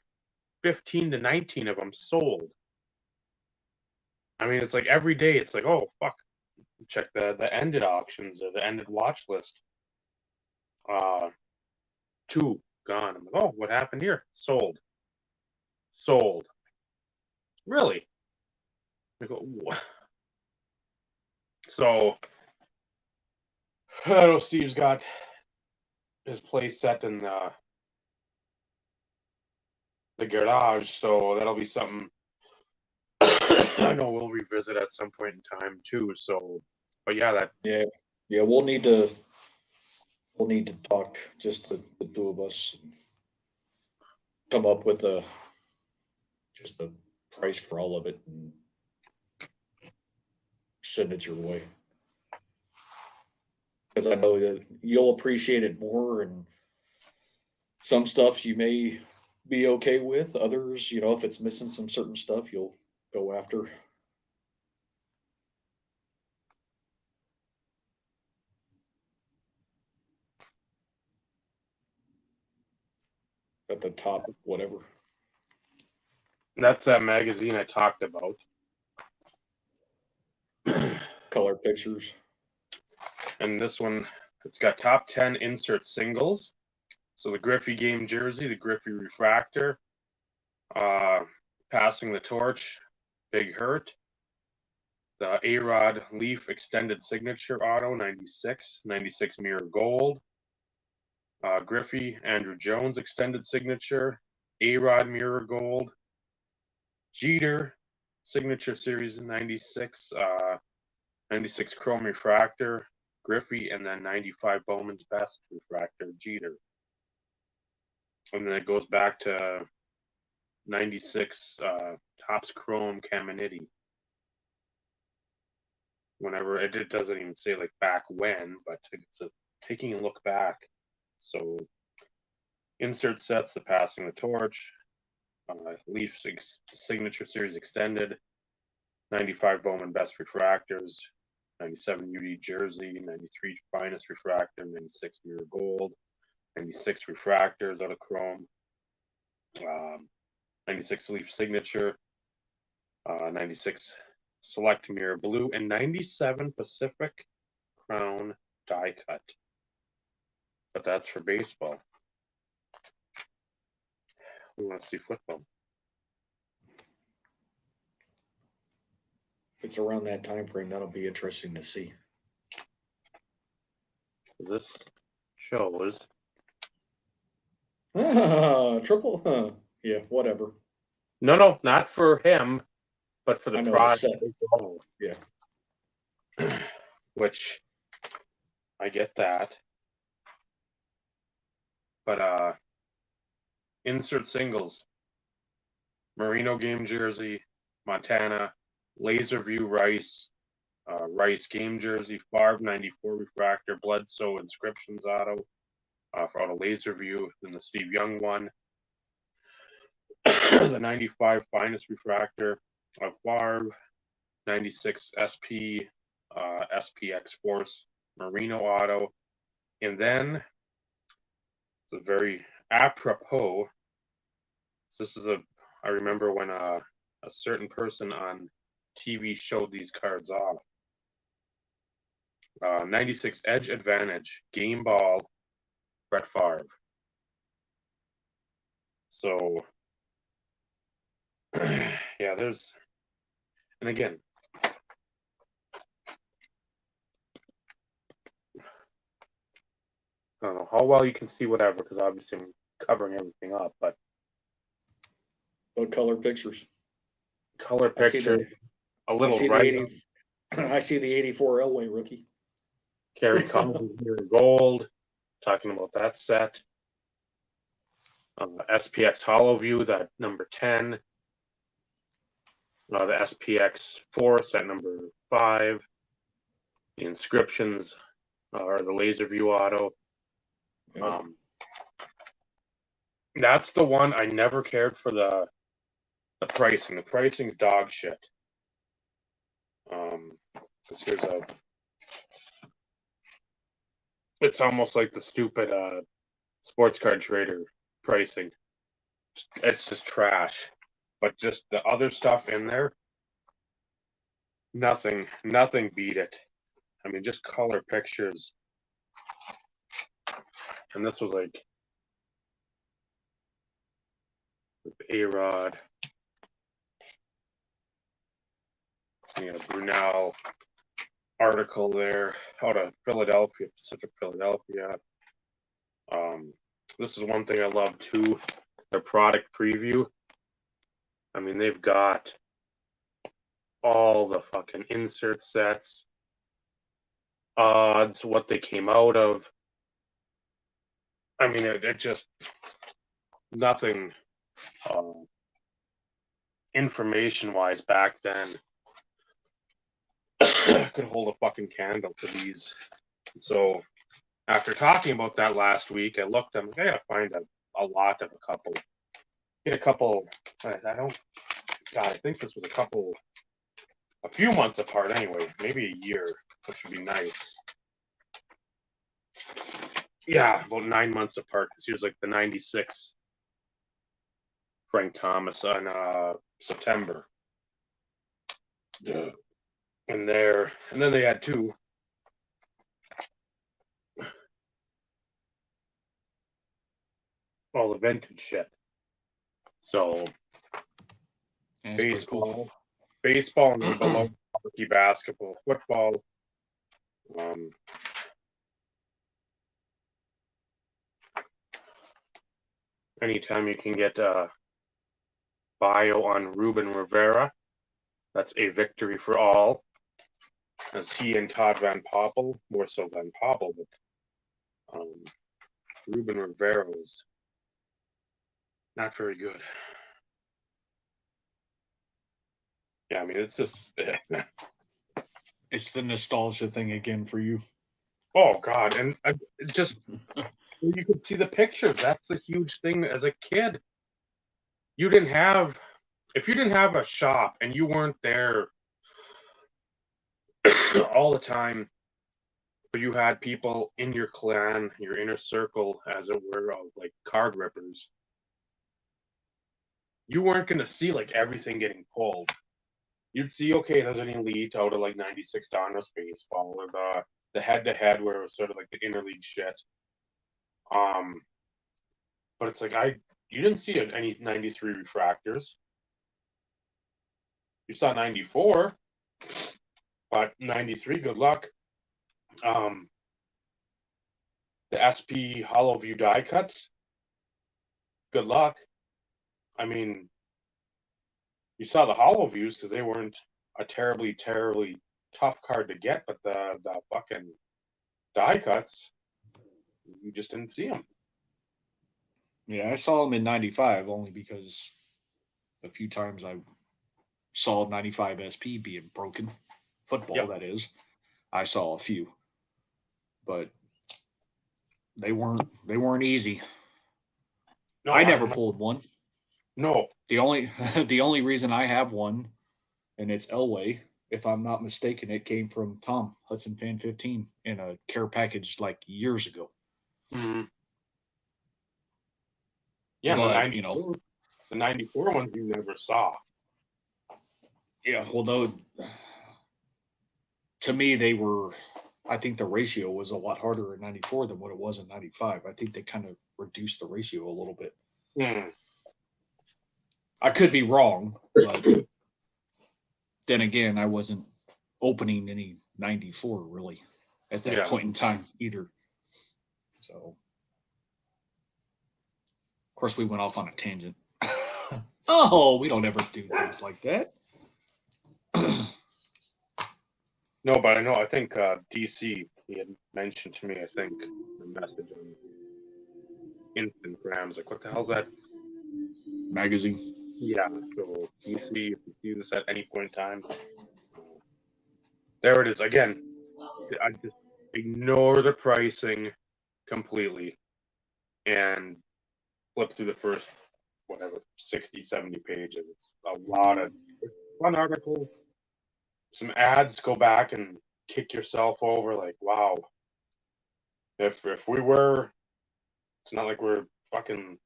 15 to 19 of them sold. I mean, it's like every day. It's like, oh fuck, check the ended auctions or the ended watch list. 2 gone. I'm like, oh, what happened here? Sold. Sold. Really? I go, what? So I know Steve's got his place set in the garage, so that'll be something I know we'll revisit at some point in time too. So, but yeah, that Yeah, we'll need to talk, just the two of us, and come up with just a price for all of it and send it your way. Because I know that you'll appreciate it more, and some stuff you may be okay with. Others, if it's missing some certain stuff, you'll go after. At the top, whatever. that's that magazine I talked about. Color pictures. And this one, it's got top 10 insert singles. So the Griffey game jersey, the Griffey refractor, passing the torch, Big Hurt, the A-Rod Leaf extended signature auto, 96 mirror gold, Griffey Andrew Jones extended signature, A-Rod mirror gold, Jeter signature series 96, 96 chrome refractor, Griffey, and then 95 Bowman's best refractor, Jeter. And then it goes back to 96 Topps Chrome Caminiti. Whenever it doesn't even say like back when, but it's a taking a look back. So insert sets, the passing the torch, Leaf signature series extended, 95 Bowman best refractors, 97 UD jersey, 93 finest refractor, 96 mirror gold, 96 refractors out of chrome, 96 Leaf signature, 96 select mirror blue, and 97 Pacific Crown die cut. But that's for baseball. We want to see football. If it's around that time frame, that'll be interesting to see. This shows Triple, yeah, whatever. no, not for him, but for the I know, prize. Yeah. Which I get that. But insert singles. Merino game jersey, Montana, Laser View Rice, Rice game jersey, Favre 94 refractor, Bledsoe inscriptions auto for auto Laser View, then the Steve Young one, the 95 finest refractor of Favre, 96 SP, SPX Force Merino auto, and then it's a very apropos. This is I remember when a certain person on TV showed these cards off. 96 Edge Advantage, Game Ball, Brett Favre. So, yeah, there's, and again, I don't know how well you can see whatever, because obviously I'm covering everything up, but What color pictures? color picture, a little right. I see the 84 Elway rookie. Kerry Collins here in gold, talking about that set. SPX Hollow View, that number 10. The SPX Force at number 5. The inscriptions are the Laser View auto. Yeah. That's the one I never cared for the pricing. The pricing's dog shit. Because here's it's almost like the stupid sports card trader pricing. It's just trash. But just the other stuff in there, Nothing beat it. I mean, just color pictures. And this was like A-Rod. Brunel article there out of Philadelphia, Pacific Philadelphia. This is one thing I love too, their product preview. I mean, they've got all the fucking insert sets, odds, what they came out of. I mean, it just nothing information-wise back then could hold a fucking candle to these. So after talking about that last week, I looked. I'm like, I gotta find a lot of a couple. Get a couple. I don't. God, I think this was a few months apart anyway. Maybe a year, which would be nice. Yeah, about 9 months apart. Because he was like the '96 Frank Thomas on September. Yeah. And then they had two. All the vintage shit. So baseball, and then below hockey, basketball, football. Anytime you can get bio on Ruben Rivera, that's a victory for all. As he and Todd Van Poppel, more so Van Poppel, but Ruben Rivera was not very good. Yeah, I mean, it's just it's the nostalgia thing again for you. Oh God, and just you could see the pictures. That's the huge thing. As a kid, if you didn't have a shop and you weren't there all the time, but you had people in your clan, your inner circle, as it were, of like card rippers, you weren't going to see like everything getting pulled. You'd see, okay, there's an elite out of like '96 Donruss baseball, or the head-to-head where it was sort of like the interleague shit. But it's like you didn't see any '93 refractors. You saw '94, but '93, good luck. The SP hollow view die cuts, good luck. I mean, you saw the hollow views because they weren't a terribly, terribly tough card to get, but the fucking die cuts, you just didn't see them. Yeah, I saw them in '95 only because a few times I saw '95 SP being broken. Football, Yep. That is. I saw a few, but they weren't easy. No, I never pulled one. No. The only reason I have one, and it's Elway, if I'm not mistaken, it came from Tom Hudson Fan 15 in a care package like years ago. Mm-hmm. Yeah, but, the '94 ones you never saw. Yeah, well, to me, they were. I think the ratio was a lot harder in '94 than what it was in '95. I think they kind of reduced the ratio a little bit. Mm. I could be wrong, but then again, I wasn't opening any '94 really at that point in time either. So, of course, we went off on a tangent. Oh, we don't ever do things like that. No, but I think DC, he had mentioned to me, I think, the message on Instagram. Like, what the hell's that? Magazine. Yeah, so DC, if you see this at any point in time, there it is. Again, I just ignore the pricing completely and flip through the first, 60, 70 pages. It's a lot of fun articles. Some ads, go back and kick yourself over. Like, wow, if we were, it's not like we're fucking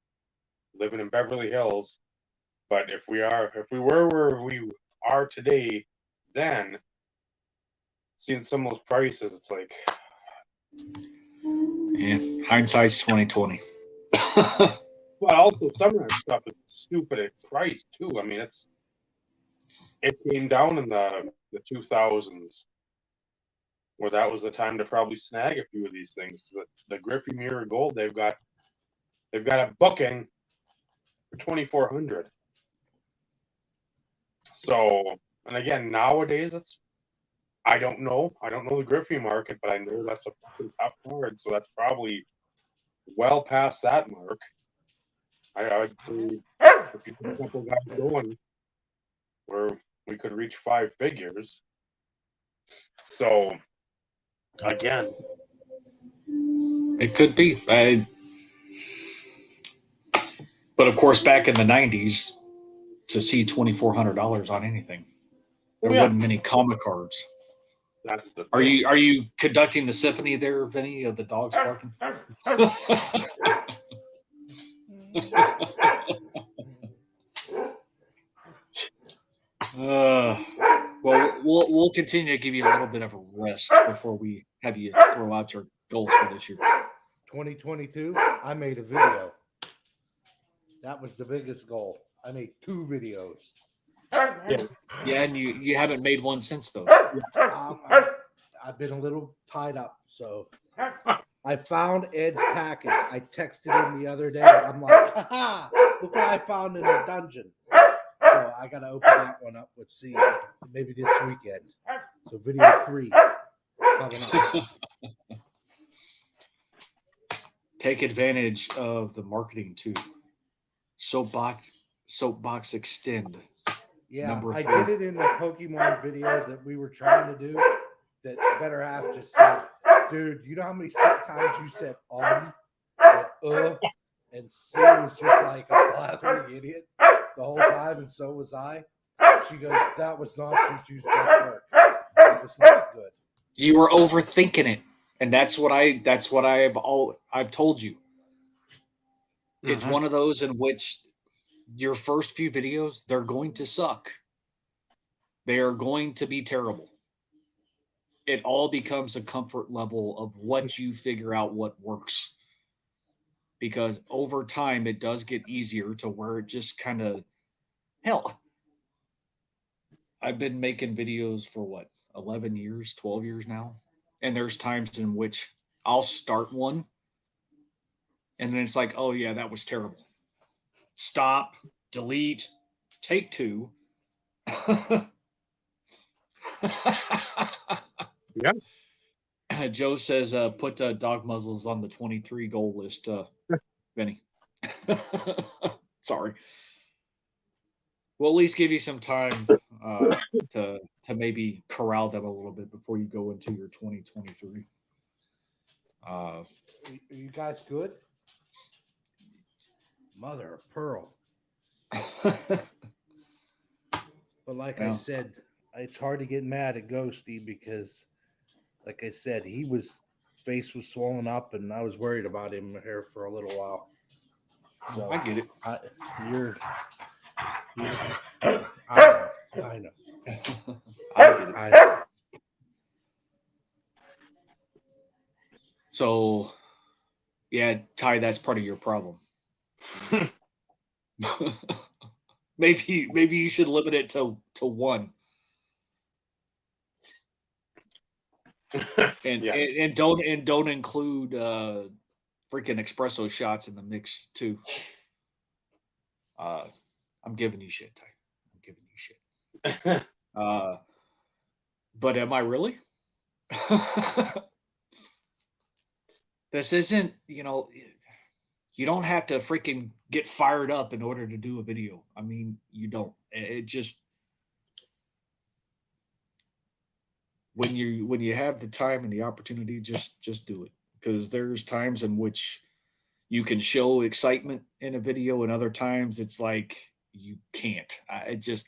living in Beverly Hills, but if we were where we are today, then seeing some of those prices, it's like, Yeah, hindsight's 2020. well, also some of that stuff is stupid at price too. I mean, it came down in the 2000s, where that was the time to probably snag a few of these things. The Griffey Mirror Gold, they've got a booking for 2,400. So, and again, nowadays I don't know the Griffey market, but I know that's a fucking top card, so that's probably well past that mark. I would say if you get a couple guys going where we could reach 5 figures. So again, It could be. But of course, back in the 90s, to see $2,400 on anything, there wasn't many comic cards. that's the Are thing. you conducting the symphony there, Vinny, of the dogs barking? Well, we'll continue to give you a little bit of a rest before we have you throw out your goals for this year. 2022, I made a video. That was the biggest goal. I made 2 videos. Yeah, and you haven't made one since, though. I've been a little tied up, so I found Ed's package. I texted him the other day. I'm like, haha, look what I found in the dungeon. So I gotta open that one up. Let's see, maybe this weekend. So video 3 coming up. Take advantage of the marketing too. Soapbox Extend. Yeah, I did it in the Pokemon video that we were trying to do. That better half just said, dude, you know how many times you said and and C was just like a blathering idiot the whole time, and so was I. She goes, that was not Tutu's best work. It was not good. You were overthinking it, and that's what I've told you. It's one of those in which your first few videos, they're going to suck. They are going to be terrible. It all becomes a comfort level of what you figure out what works. Because over time, it does get easier to where it just kind of, hell, I've been making videos for what, 11 years, 12 years now? And there's times in which I'll start one and then it's like, oh yeah, that was terrible. Stop, delete, take 2. Yeah. Joe says, put dog muzzles on the 23 goal list, Vinny. Sorry. We'll at least give you some time to maybe corral them a little bit before you go into your 2023. Are you guys good? Mother of pearl. But like I said, it's hard to get mad at Ghosty because, like I said, face was swollen up, and I was worried about him here for a little while. So I get it. I know. I get it. I know. So, yeah, Ty, that's part of your problem. maybe you should limit it to 1. And don't include freaking espresso shots in the mix too. I'm giving you shit, Ty. I'm giving you shit. But am I really? This isn't, you don't have to freaking get fired up in order to do a video. I mean, you don't. It just when you have the time and the opportunity, just do it. Because there's times in which you can show excitement in a video, and other times it's like you can't. It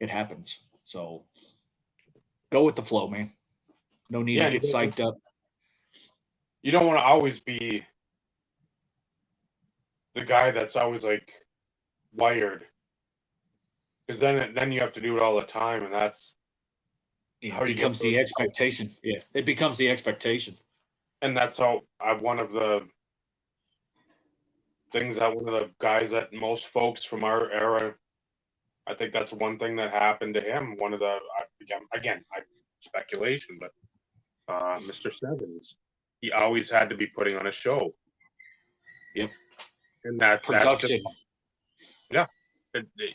happens. So go with the flow, man. No need to get psyched up. You don't want to always be the guy that's always like wired, because then you have to do it all the time, and that's It becomes the expectation. Yeah, it becomes the expectation. And that's how one of the things that one of the guys that most folks from our era, I think that's one thing that happened to him. One of the, again, speculation, but Mr. Sevens, he always had to be putting on a show. Yep. And that's just, yeah.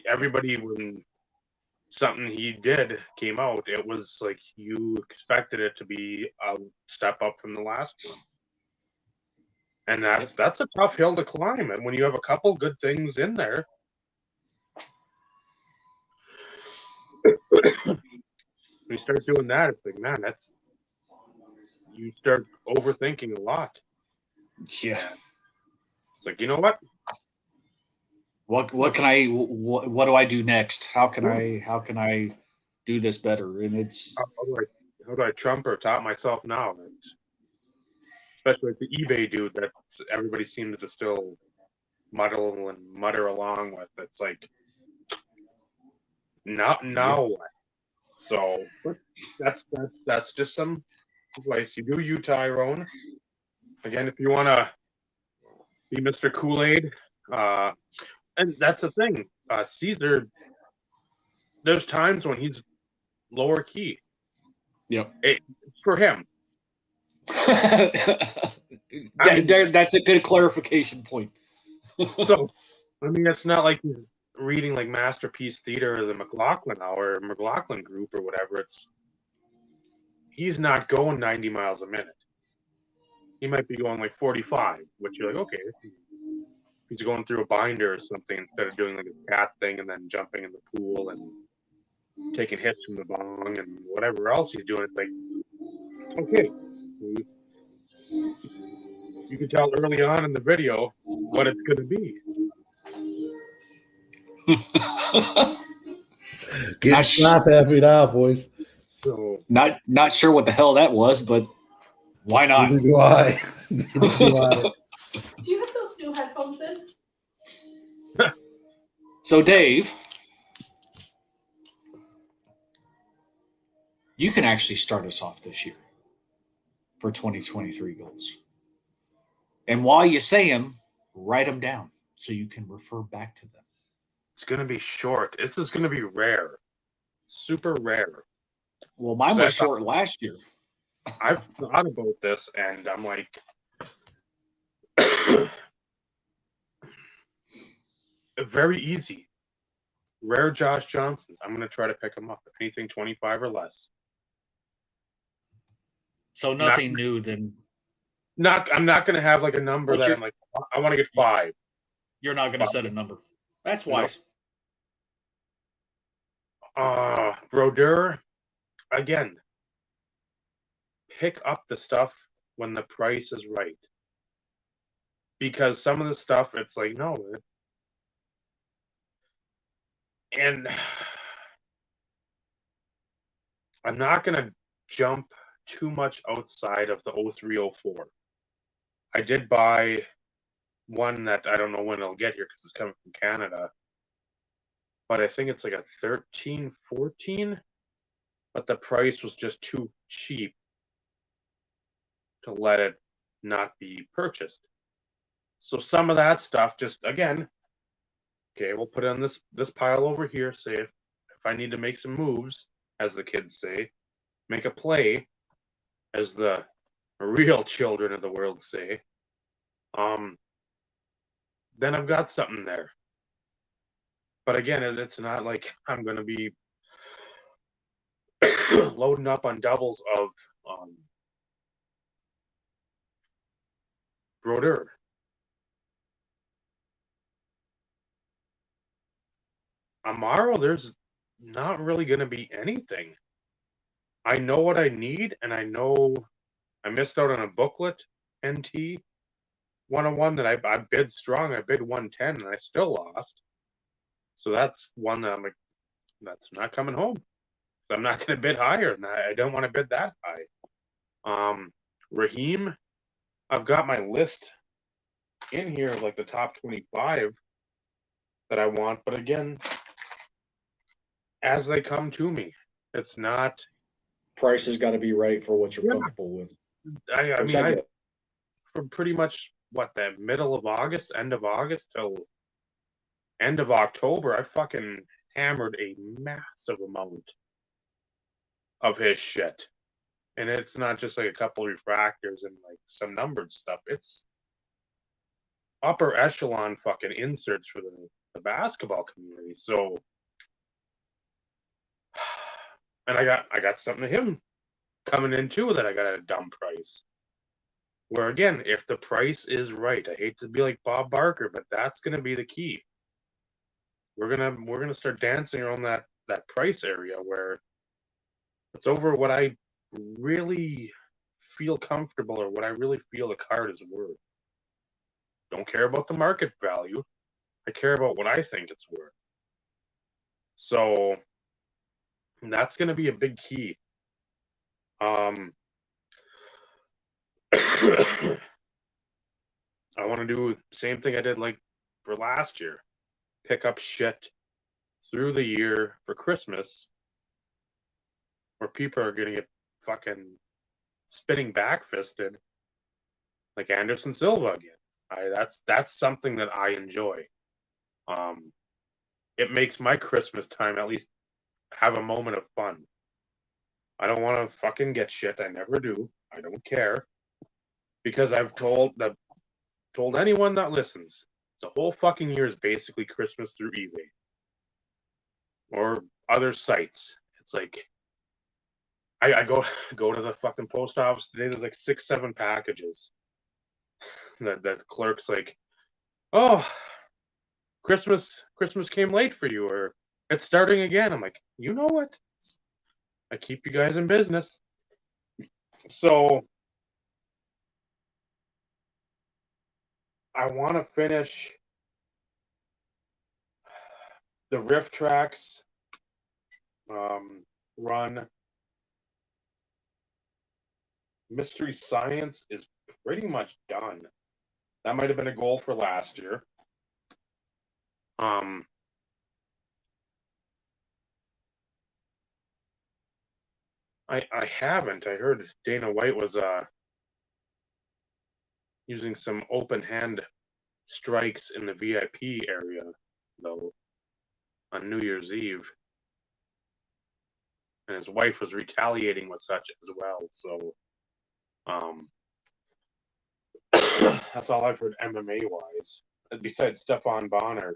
Everybody, when something he did came out, it was like you expected it to be a step up from the last one. And that's a tough hill to climb. And when you have a couple good things in there, when you start doing that, it's like, man, you start overthinking a lot. Yeah. It's like, you know what? What do I do next? How can I do this better? And it's how do I trump or top myself now? And especially like the eBay dude that everybody seems to still muddle and mutter along with. It's like, now what? So that's just some advice. You do you, Tyrone. Again, if you want to be Mr. Kool-Aid, and that's the thing. Caesar, there's times when he's lower key. Yep. For him. That's a good clarification point. So, I mean, it's not like he's reading like Masterpiece Theater or the McLaughlin Hour or McLaughlin Group or whatever. He's not going 90 miles a minute. He might be going like 45, which you're like, okay. He's going through a binder or something instead of doing like a cat thing and then jumping in the pool and taking hits from the bong and whatever else he's doing. It's like, okay. You can tell early on in the video what it's going to be. Get slap happy now, boys. So, not sure what the hell that was, but why not? Neither do I. Neither do I. Do you have those new headphones in? So, Dave, you can actually start us off this year for 2023 goals. And while you say them, write them down so you can refer back to them. it's going to be short. This is going to be rare. Super rare. Well, mine was short last year. I've thought about this, and I'm like, very easy. Rare Josh Johnsons. I'm going to try to pick them up. Anything 25 or less. So nothing new then. I'm not going to have like a number that I'm like, I want to get 5. You're not going to set a number. That's wise. Brodeur, again, pick up the stuff when the price is right. Because some of the stuff, it's like, no. And I'm not going to jump too much outside of the 0304. I did buy one that I don't know when it'll get here because it's coming from Canada. But I think it's like a 13, 14. But the price was just too cheap to let it not be purchased. So some of that stuff, just again, okay, we'll put it on this pile over here. Say if I need to make some moves, as the kids say, make a play, as the real children of the world say, then I've got something there. But again, it's not like I'm going to be loading up on doubles of Brodeur. Amaro, there's not really going to be anything. I know what I need, and I know I missed out on a booklet, NT 101, that I bid strong. I bid 110, and I still lost. So that's one that I'm like, that's not coming home. So I'm not going to bid higher, and I don't want to bid that high. Raheem, I've got my list in here of like the top 25 that I want, but again, as they come to me, it's not Price has got to be right for what you're Yeah. comfortable with. I Which mean, I get. from pretty much the middle of August, end of August till end of October, I fucking hammered a massive amount of his shit. And it's not just like a couple refractors and like some numbered stuff. It's upper echelon fucking inserts for the basketball community. So, and I got something to him coming in too that I got at a dumb price. Where again, if the price is right, I hate to be like Bob Barker, but that's gonna be the key. We're gonna start dancing around that price area where it's over what I really feel comfortable or what I really feel the card is worth. Don't care about the market value. I care about what I think it's worth. So that's gonna be a big key. I want to do the same thing I did like for last year. Pick up shit through the year for Christmas where people are going to get fucking spinning back fisted like Anderson Silva again. That's something that I enjoy. It makes my Christmas time at least have a moment of fun. I don't want to fucking get shit. I never do. I don't care because I've told anyone that listens, the whole fucking year is basically Christmas through eBay or other sites. It's like I go to the fucking post office today. There's like 6-7 packages. The clerk's like, "Oh, Christmas came late for you, or it's starting again." I'm like, you know what? I keep you guys in business. So I want to finish the riff tracks run. Mystery Science is pretty much done. That might have been a goal for last year. I haven't. I heard Dana White was using some open hand strikes in the VIP area though on New Year's Eve. And his wife was retaliating with such as well. So that's all I've heard MMA wise. Besides Stefan Bonner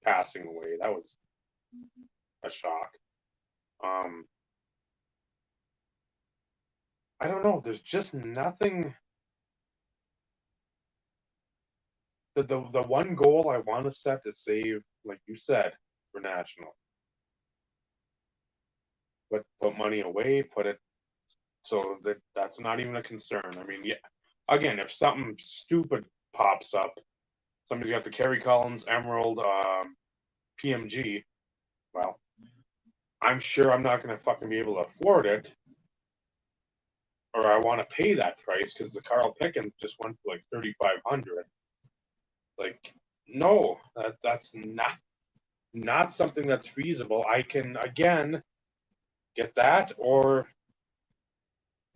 passing away, that was a shock. I don't know. There's just nothing. The one goal I want to set to save, like you said, for national. But put money away, put it so that's not even a concern. I mean, yeah. Again, if something stupid pops up, somebody's got the Kerry Collins Emerald PMG. Well, I'm sure I'm not going to fucking be able to afford it, or I want to pay that price because the Carl Pickens just went for like 3,500. Like, no, that's not something that's feasible. I can again get that or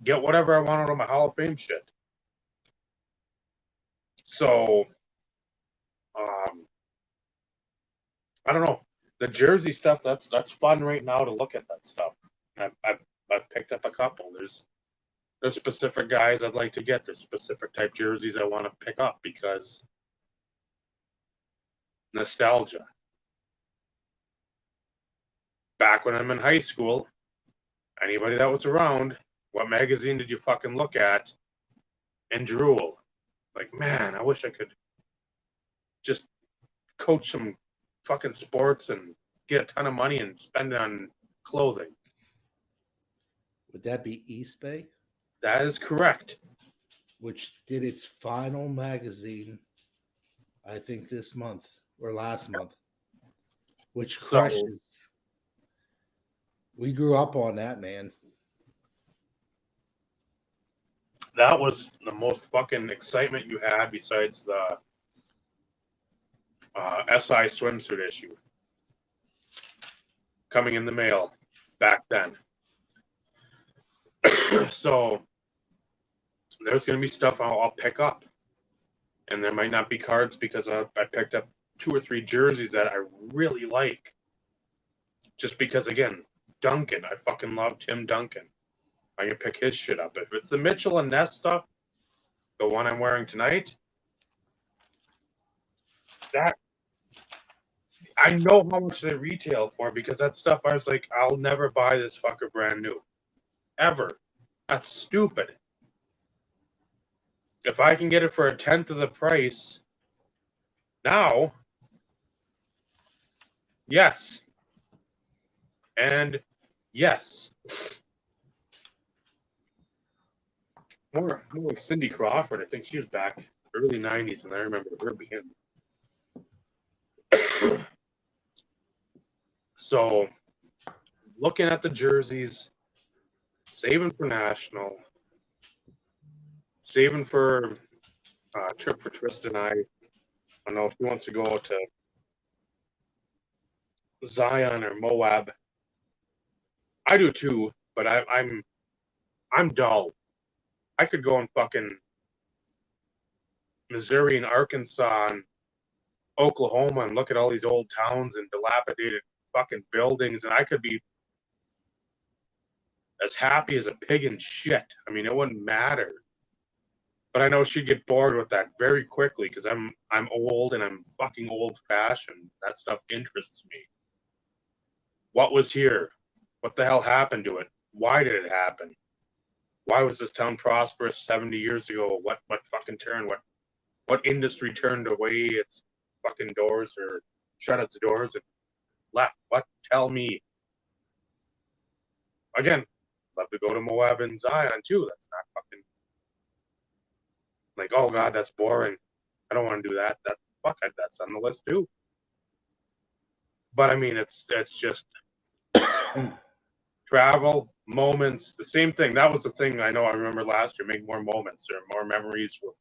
get whatever I want out of my Hall of Fame shit. So, I don't know. The jersey stuff that's fun right now to look at that stuff. I've picked up a couple. There's specific guys I'd like to get. There's specific type jerseys I want to pick up because nostalgia. Back when I'm in high school, anybody that was around, what magazine did you fucking look at and drool? Like, man, I wish I could just coach some fucking sports and get a ton of money and spend it on clothing. Would that be East Bay? That is correct. Which did its final magazine, I think this month or last month, which crushes. We grew up on that, man. That was the most fucking excitement you had besides the SI swimsuit issue coming in the mail back then. So there's going to be stuff I'll pick up. And there might not be cards because I picked up 2 or 3 jerseys that I really like. Just because, again, Duncan. I fucking love Tim Duncan. I can pick his shit up. If it's the Mitchell and Ness stuff, the one I'm wearing tonight, that I know how much they retail for because that stuff I was like, I'll never buy this fucker brand new. Ever. That's stupid. If I can get it for 1/10 of the price now, yes. And yes. More like Cindy Crawford. I think she was back early 90s, and I remember her being. So, looking at the jerseys, saving for National, saving for a trip for Tristan. I don't know if he wants to go to Zion or Moab. I do too, but I'm dull. I could go in fucking Missouri and Arkansas and Oklahoma and look at all these old towns and dilapidated fucking buildings, and I could be as happy as a pig in shit. I mean, it wouldn't matter. But I know she'd get bored with that very quickly because I'm old and I'm fucking old fashioned. That stuff interests me. What was here? What the hell happened to it? Why did it happen? Why was this town prosperous 70 years ago? What fucking turn? What industry turned away its fucking doors or shut its doors and left? What? Tell me. Again, love to go to Moab and Zion too. That's not fucking like, oh god, that's boring. I don't want to do that. That's on the list too. But I mean, it's just travel, moments, the same thing. That was the thing I know I remember last year, make more moments or more memories with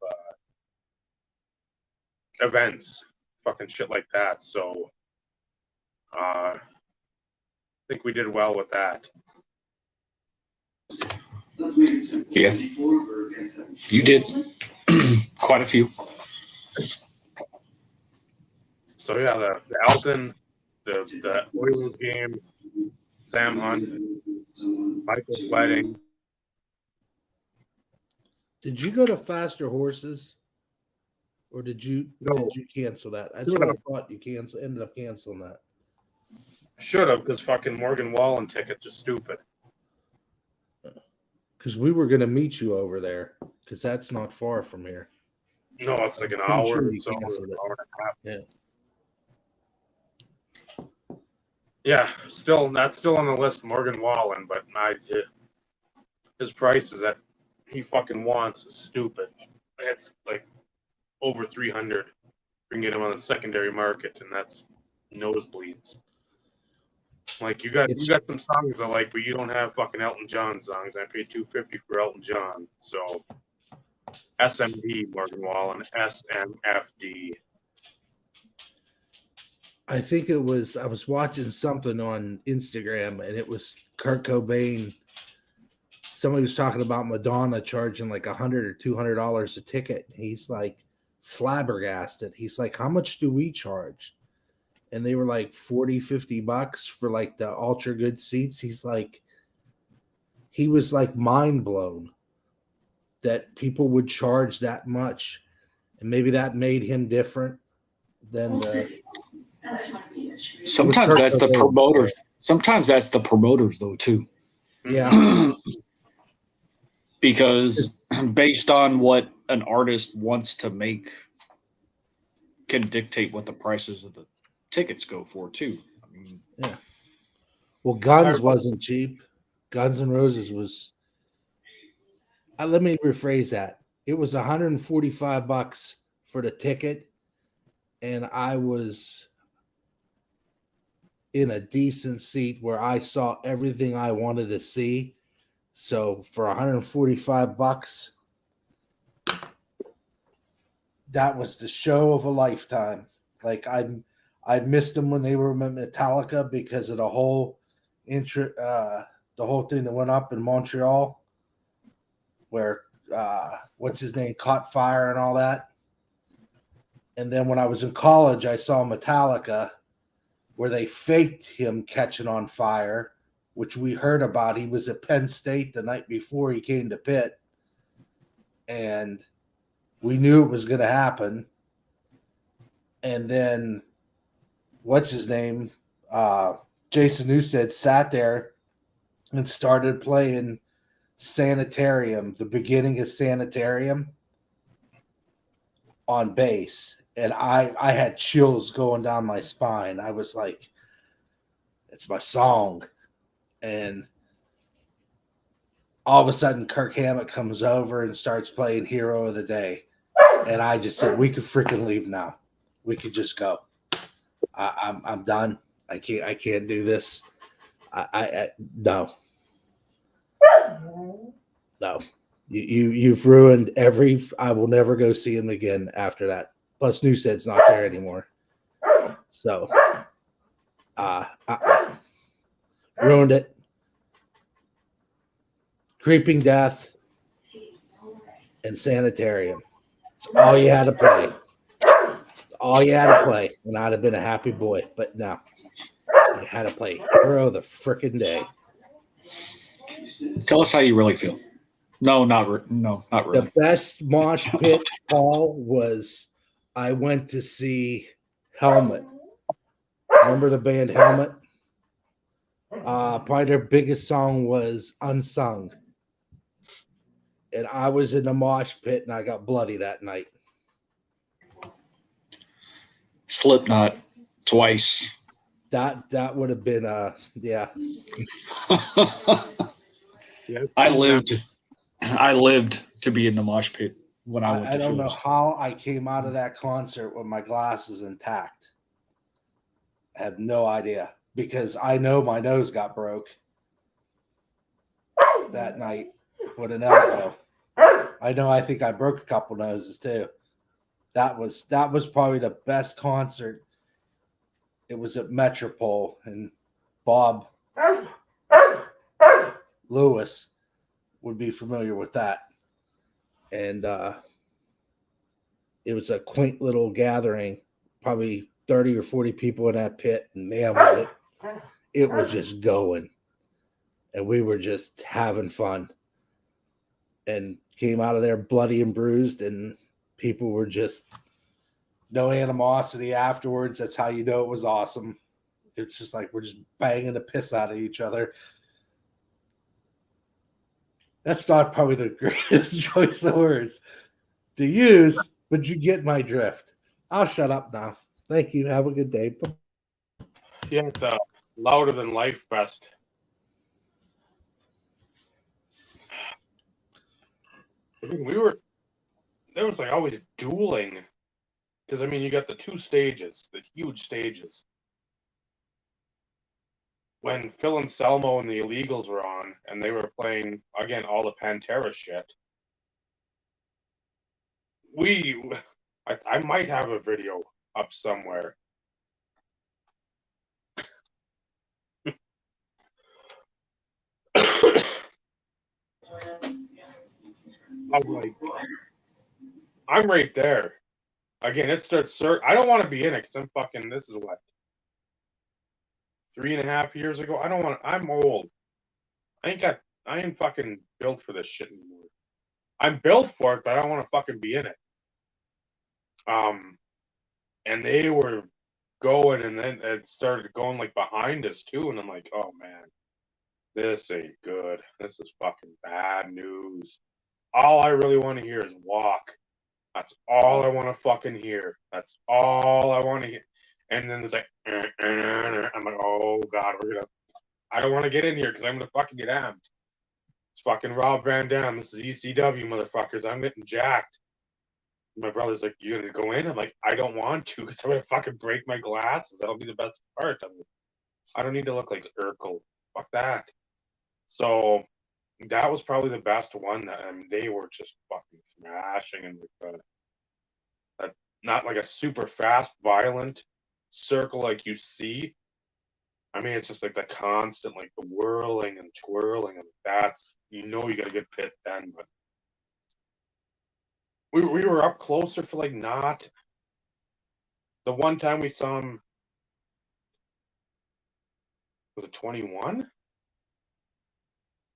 events, fucking shit like that. So I think we did well with that. Yeah, you did quite a few. So yeah, the Elton, the Oilers game, Sam Hunt, Michael's wedding. Did you go to Faster Horses, or did you cancel that? That's what I thought. You ended up canceling that. Should have, because fucking Morgan Wallen tickets are stupid. Because we were gonna meet you over there, because that's not far from here. No, it's like an hour. Sure so hour and a half. Yeah. Yeah, that's still on the list, Morgan Wallen, but his prices that he fucking wants is stupid. It's like over 300. You can get him on the secondary market, and that's nosebleeds. Like you got some songs I like, but you don't have fucking Elton John songs. I paid $250 for Elton John, so SMD Morgan Wallen, SMFD. I think I was watching something on Instagram, and it was Kurt Cobain. Somebody was talking about Madonna charging like $100 or $200 a ticket. He's like flabbergasted. He's like, how much do we charge? And they were like $40-$50 for like the ultra good seats. He was like mind blown that people would charge that much. And maybe that made him different than sometimes that's the promoters. Sometimes that's the promoters though too. Yeah. Because based on what an artist wants to make can dictate what the prices of the tickets go for too. I mean, yeah. Well, Guns wasn't cheap. Guns N' Roses was. Let me rephrase that. It was $145 for the ticket, and I was in a decent seat where I saw everything I wanted to see. So for $145, that was the show of a lifetime. Like I missed them when they were with Metallica because of the whole thing that went up in Montreal. where what's his name caught fire and all that. And then when I was in college, I saw Metallica where they faked him catching on fire, which we heard about. He was at Penn State the night before he came to Pitt, and we knew it was going to happen. And then what's his name? Jason Newsted sat there and started playing Sanitarium, the beginning of Sanitarium, on bass. And I had chills going down my spine. I was like, it's my song. And all of a sudden, Kirk Hammett comes over and starts playing Hero of the Day. And I just said, we could freaking leave now. We could just go. I'm done. I can't do this. No. No. You've ruined every. I will never go see him again after that. Plus, Newstead's not there anymore. So, ruined it. Creeping Death and Sanitarium. It's all you had to play. It's all you had to play, and I'd have been a happy boy. But no, you had to play Hero of the frickin' Day. Tell us how you really feel. No, not really. The best mosh pit, Paul, was I went to see Helmet. Remember the band Helmet? Probably their biggest song was Unsung. And I was in the mosh pit and I got bloody that night. Slipknot twice. That would have been yeah. Yeah, I lived to be in the mosh pit when I went to I don't know shows. how I came out of that concert with my glasses intact. I have no idea, because I know my nose got broke that night with an elbow. I think I broke a couple noses too. That was probably the best concert. It was at Metropole, and Bob Lewis would be familiar with that. And it was a quaint little gathering, probably 30 or 40 people in that pit, and man, was it was just going. And we were just having fun. And came out of there bloody and bruised, and people were just no animosity afterwards. That's how you know it was awesome. It's just like we're just banging the piss out of each other. That's not probably the greatest choice of words to use, but you get my drift. I'll shut up now. Thank you. Have a good day. Yeah, the Louder Than Life Fest. I mean, there was like always dueling, because I mean, you got the two stages, the huge stages. When Phil Anselmo and the Illegals were on, and they were playing again all the Pantera shit. I might have a video up somewhere. I'm right there. Again, it starts. I don't want to be in it because I'm fucking. This is what 3.5 years ago. I don't want. I'm old. I ain't fucking built for this shit anymore. I'm built for it, but I don't want to fucking be in it. And they were going, and then it started going like behind us too, and I'm like, oh man, this ain't good. This is fucking bad news. All I really want to hear is Walk. That's all I want to fucking hear. That's all I want to hear. And then it's like, I'm like, oh god, I don't want to get in here because I'm gonna fucking get amped. It's fucking Rob Van Dam. This is ECW, motherfuckers. I'm getting jacked. My brother's like, you gonna go in? I'm like, I don't want to because I'm gonna fucking break my glasses. That'll be the best part. I don't need to look like Urkel. Fuck that. So that was probably the best one. I mean, they were just fucking smashing, and not like a super fast, violent circle like you see. I mean, it's just like the constant, like the whirling and twirling, and that's, you know, you got a good pit then. But we were up closer for like not the one time we saw him. Was it 21?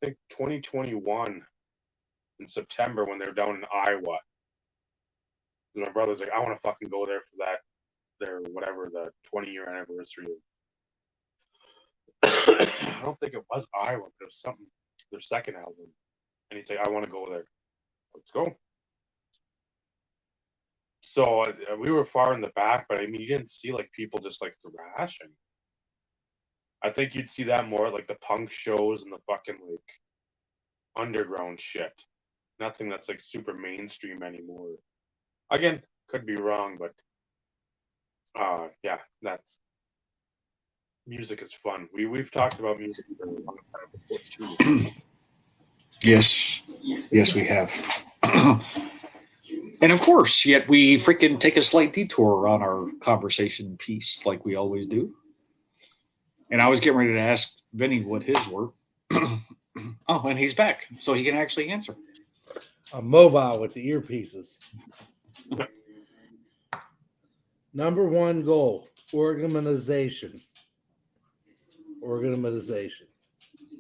I think 2021 in September when they were down in Iowa. And my brother's like, I want to fucking go there for that, their whatever the 20-year anniversary. I don't think it was Iowa, but it was something. Their second album, and he's like, I want to go there. Let's go. So we were far in the back, but I mean, you didn't see like people just like thrashing. I think you'd see that more at like the punk shows and the fucking like underground shit. Nothing that's like super mainstream anymore. Again, could be wrong, but yeah, that's music is fun. We've talked about music for a long time before too. Yes, we have. And of course, yet we freaking take a slight detour on our conversation piece, like we always do. And I was getting ready to ask Vinny what his were. Oh, and he's back, so he can actually answer. I'm mobile with the earpieces. Number one goal: organization.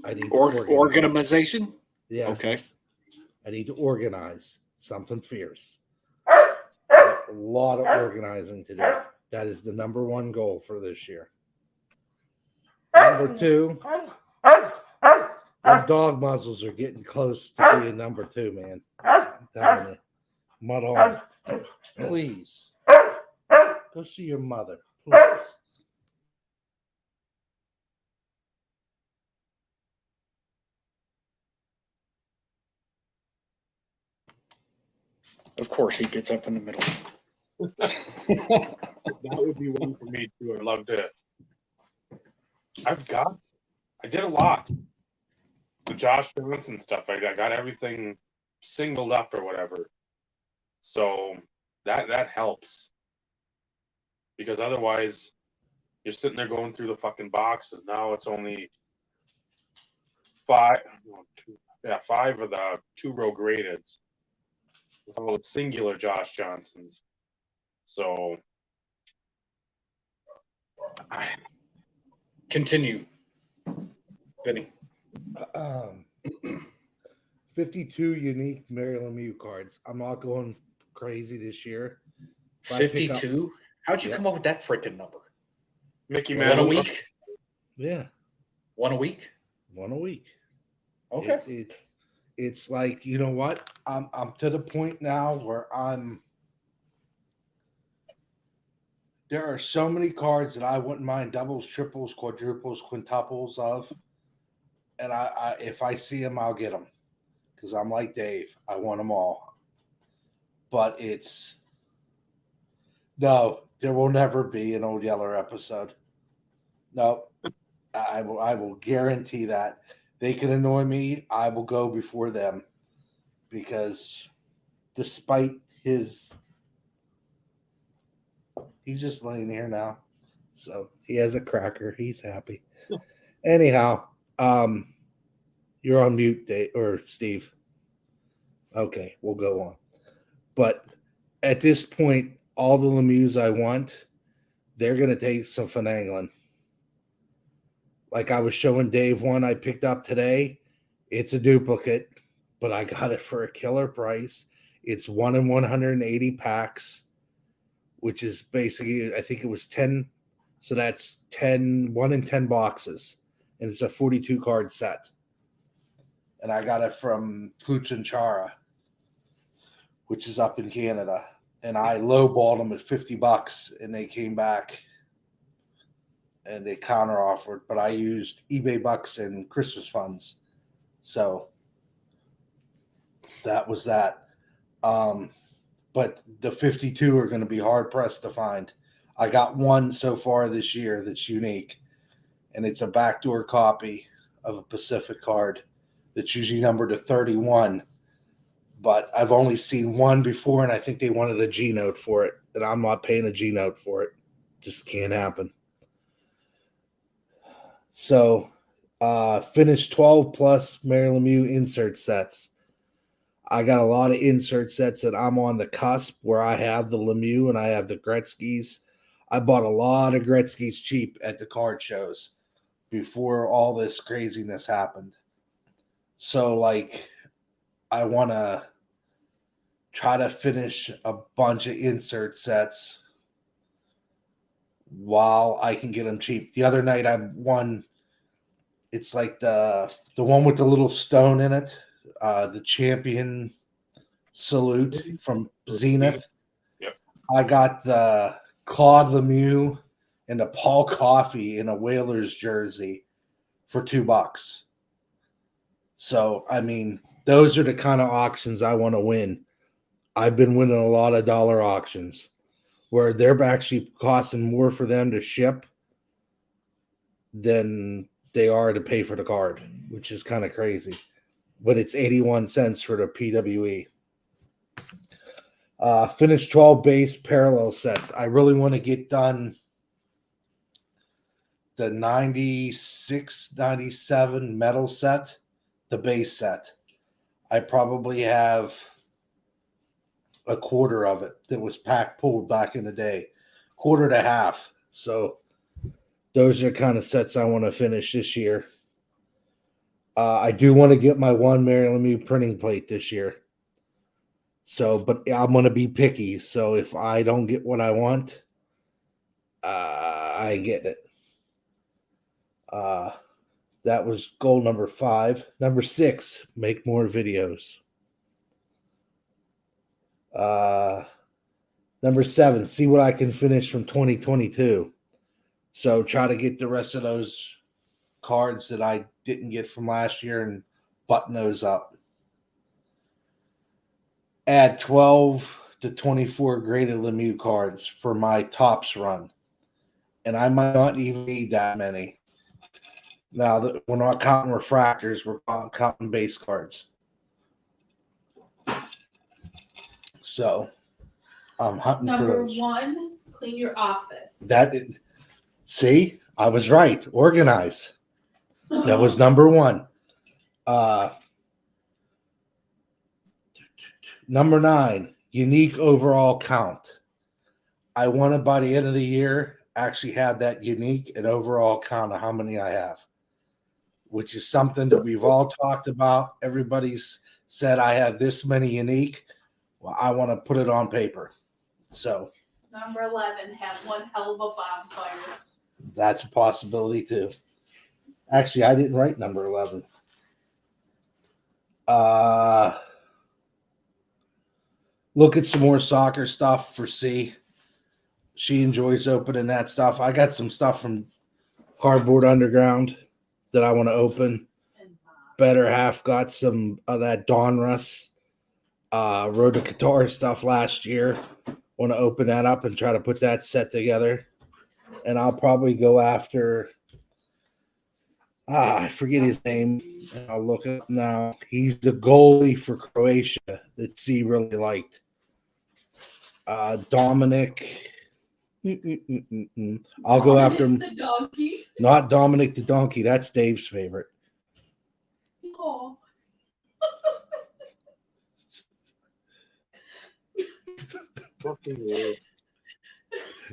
I need Organization. Yes. Okay. I need to organize something fierce. A lot of organizing to do. That is the number one goal for this year. Number two, the dog muzzles are getting close to being number two, man. I'm telling you. Mud on. Please. Go see your mother. Please. Of course, he gets up in the middle. That would be one for me too. I'd love to. I did a lot. The Josh Johnson stuff. I got everything singled up or whatever. So that helps. Because otherwise you're sitting there going through the fucking boxes. Now it's only five of the 2-row gradeds. It's all the singular Josh Johnsons. So Continue, Vinny. 52 unique Mary Lemieux cards. I'm not going crazy this year. 52? How'd you come up with that freaking number? Mickey One Mantle. a week? Yeah. One a week? One a week. Okay. It's like, you know what? I'm to the point now where there are so many cards that I wouldn't mind doubles, triples, quadruples, quintuples of. And I if I see them, I'll get them. Because I'm like Dave. I want them all. But no, there will never be an Old Yeller episode. No, I will guarantee that. They can annoy me. I will go before them. Because despite he's just laying here now. So he has a cracker. He's happy. Anyhow, you're on mute, Dave, or Steve. Okay, we'll go on. But at this point, all the Lemieux I want, they're going to take some finagling. Like I was showing Dave one I picked up today. It's a duplicate, but I got it for a killer price. It's 1 in 180 packs, which is basically, I think it was 10. So that's 1 in 10 boxes. And it's a 42 card set. And I got it from Chara, which is up in Canada. And I lowballed them at $50, and they came back and they counter offered, but I used eBay bucks and Christmas funds. So that was that. But the 52 are going to be hard pressed to find. I got one so far this year that's unique, and it's a backdoor copy of a Pacific card that's usually numbered to 31. But I've only seen one before, and I think they wanted a G note for it, and I'm not paying a G note for it. Just can't happen. So, finished 12 plus Mary Lemieux insert sets. I got a lot of insert sets that I'm on the cusp where I have the Lemieux and I have the Gretzky's. I bought a lot of Gretzky's cheap at the card shows before all this craziness happened. So, like, I want to try to finish a bunch of insert sets while I can get them cheap. The other night I won, it's like the one with the little stone in it, the champion salute from Zenith. Yep. I got the Claude Lemieux and the Paul Coffey in a Whalers jersey for $2. So, I mean, those are the kind of auctions I want to win. I've been winning a lot of dollar auctions where they're actually costing more for them to ship than they are to pay for the card, which is kind of crazy. But it's 81 cents for the PWE. Finished 12 base parallel sets. I really want to get done the 96, 97 metal set, the base set. I probably have a quarter of it that was pulled back in the day, quarter to half. So those are the kind of sets I want to finish this year. I do want to get my one Mary Lemieux printing plate this year. So, but I'm going to be picky. So if I don't get what I want, I get it. That was goal number 5. Number 6, make more videos. Number 7, see what I can finish from 2022. So try to get the rest of those cards that I didn't get from last year and button those up. Add 12 to 24 graded Lemieux cards for my tops run. And I might not even need that many. Now, we're not counting refractors, we're counting base cards. So, I'm hunting for Number those. 1, clean your office. See, I was right. Organize. That was number 1. Number 9, unique overall count. I want to, by the end of the year, actually have that unique and overall count of how many I have, which is something that we've all talked about. Everybody's said I have this many unique. Well, I want to put it on paper. So Number 11, have one hell of a bonfire. that's a possibility too. Actually, I didn't write number 11. Look at some more soccer stuff for C. She enjoys opening that stuff. I got some stuff from Cardboard Underground that I want to open. Better half got some of that Donruss Road to Qatar stuff last year. Want to open that up and try to put that set together. And I'll probably go after I forget his name. I'll look it up now. He's the goalie for Croatia that C really liked. Dominic. I'll go after him. The donkey. Not Dominic the Donkey. That's Dave's favorite. Oh.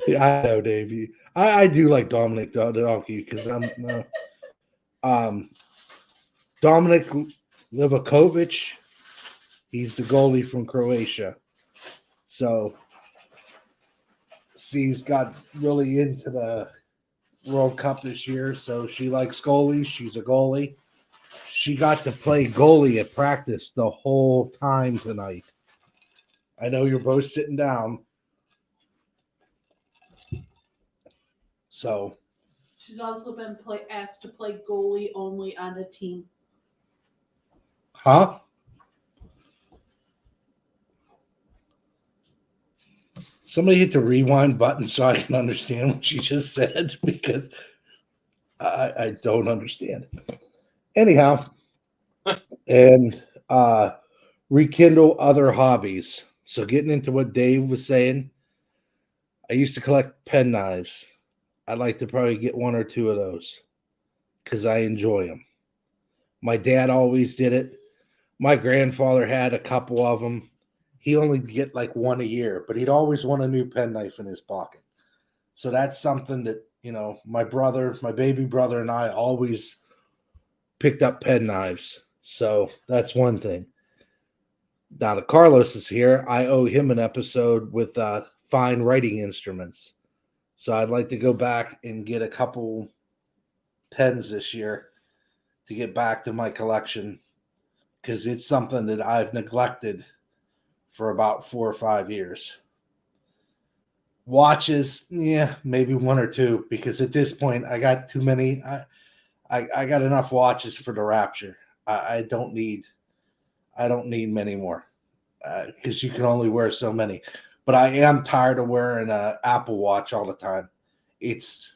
Yeah, I know, Dave. I do like Dominic the Donkey because I'm Dominic Livakovic. He's the goalie from Croatia. So she's got really into the World Cup this year. So she likes goalies. She's a goalie. She got to play goalie at practice the whole time tonight. I know you're both sitting down. So She's also been asked to play goalie only on a team. huh? Somebody hit the rewind button so I can understand what she just said because I don't understand it. Anyhow, and rekindle other hobbies. So getting into what Dave was saying, I used to collect pen knives. I'd like to probably get 1 or 2 of those because I enjoy them. My dad always did it. My grandfather had a couple of them. He only get like one a year, but he'd always want a new penknife in his pocket. So that's something that, my brother, my baby brother, and I always picked up penknives. So that's one thing. Now that Carlos is here, I owe him an episode with fine writing instruments. So I'd like to go back and get a couple pens this year to get back to my collection because it's something that I've neglected for about 4 or 5 years. Watches, yeah, maybe one or two, because at this point I got too many. I got enough watches for the Rapture. I don't need many more because you can only wear so many. But I am tired of wearing an Apple Watch all the time. It's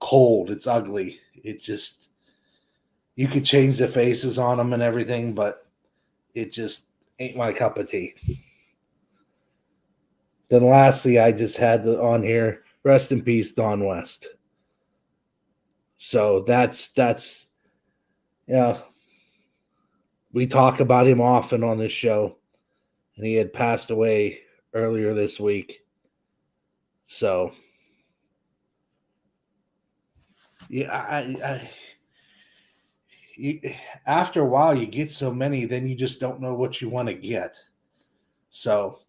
cold. It's ugly. It just, you could change the faces on them and everything, but it just ain't my cup of tea. Then lastly, I just had on here, rest in peace, Don West. So that's yeah. We talk about him often on this show, and he had passed away earlier this week. So yeah, after a while you get so many, then you just don't know what you want to get. So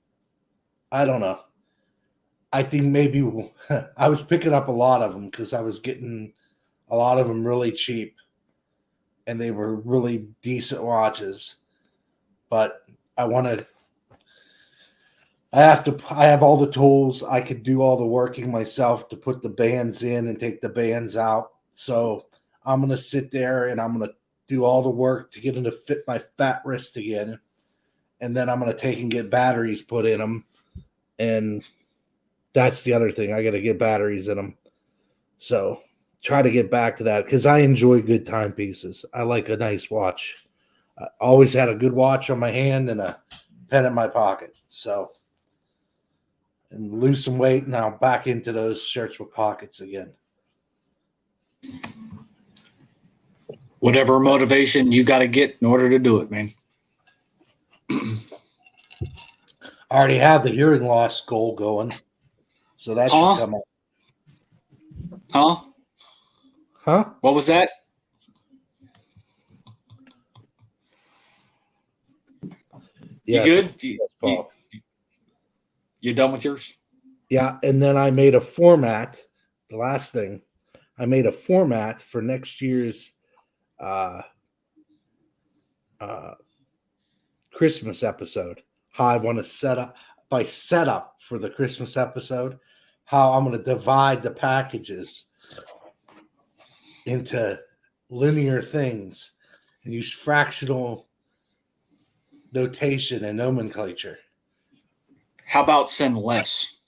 I don't know. I think maybe I was picking up a lot of them because I was getting a lot of them really cheap, and they were really decent watches. But I have all the tools. I could do all the working myself to put the bands in and take the bands out. So I'm going to sit there and I'm going to do all the work to get them to fit my fat wrist again. And then I'm going to take and get batteries put in them. And that's the other thing. I got to get batteries in them. So try to get back to that because I enjoy good timepieces. I like a nice watch. I always had a good watch on my hand and a pen in my pocket. So, and lose some weight, now back into those shirts with pockets again. Whatever motivation you got to get in order to do it, man. I already have the hearing loss goal going, so that should come up. Huh? What was that? Yes. You good? You done with yours? Yeah, and then I made a format. The last thing, I made a format for next year's Christmas episode. How I want to set up for the Christmas episode. How I'm going to divide the packages into linear things and use fractional notation and nomenclature. How about send less?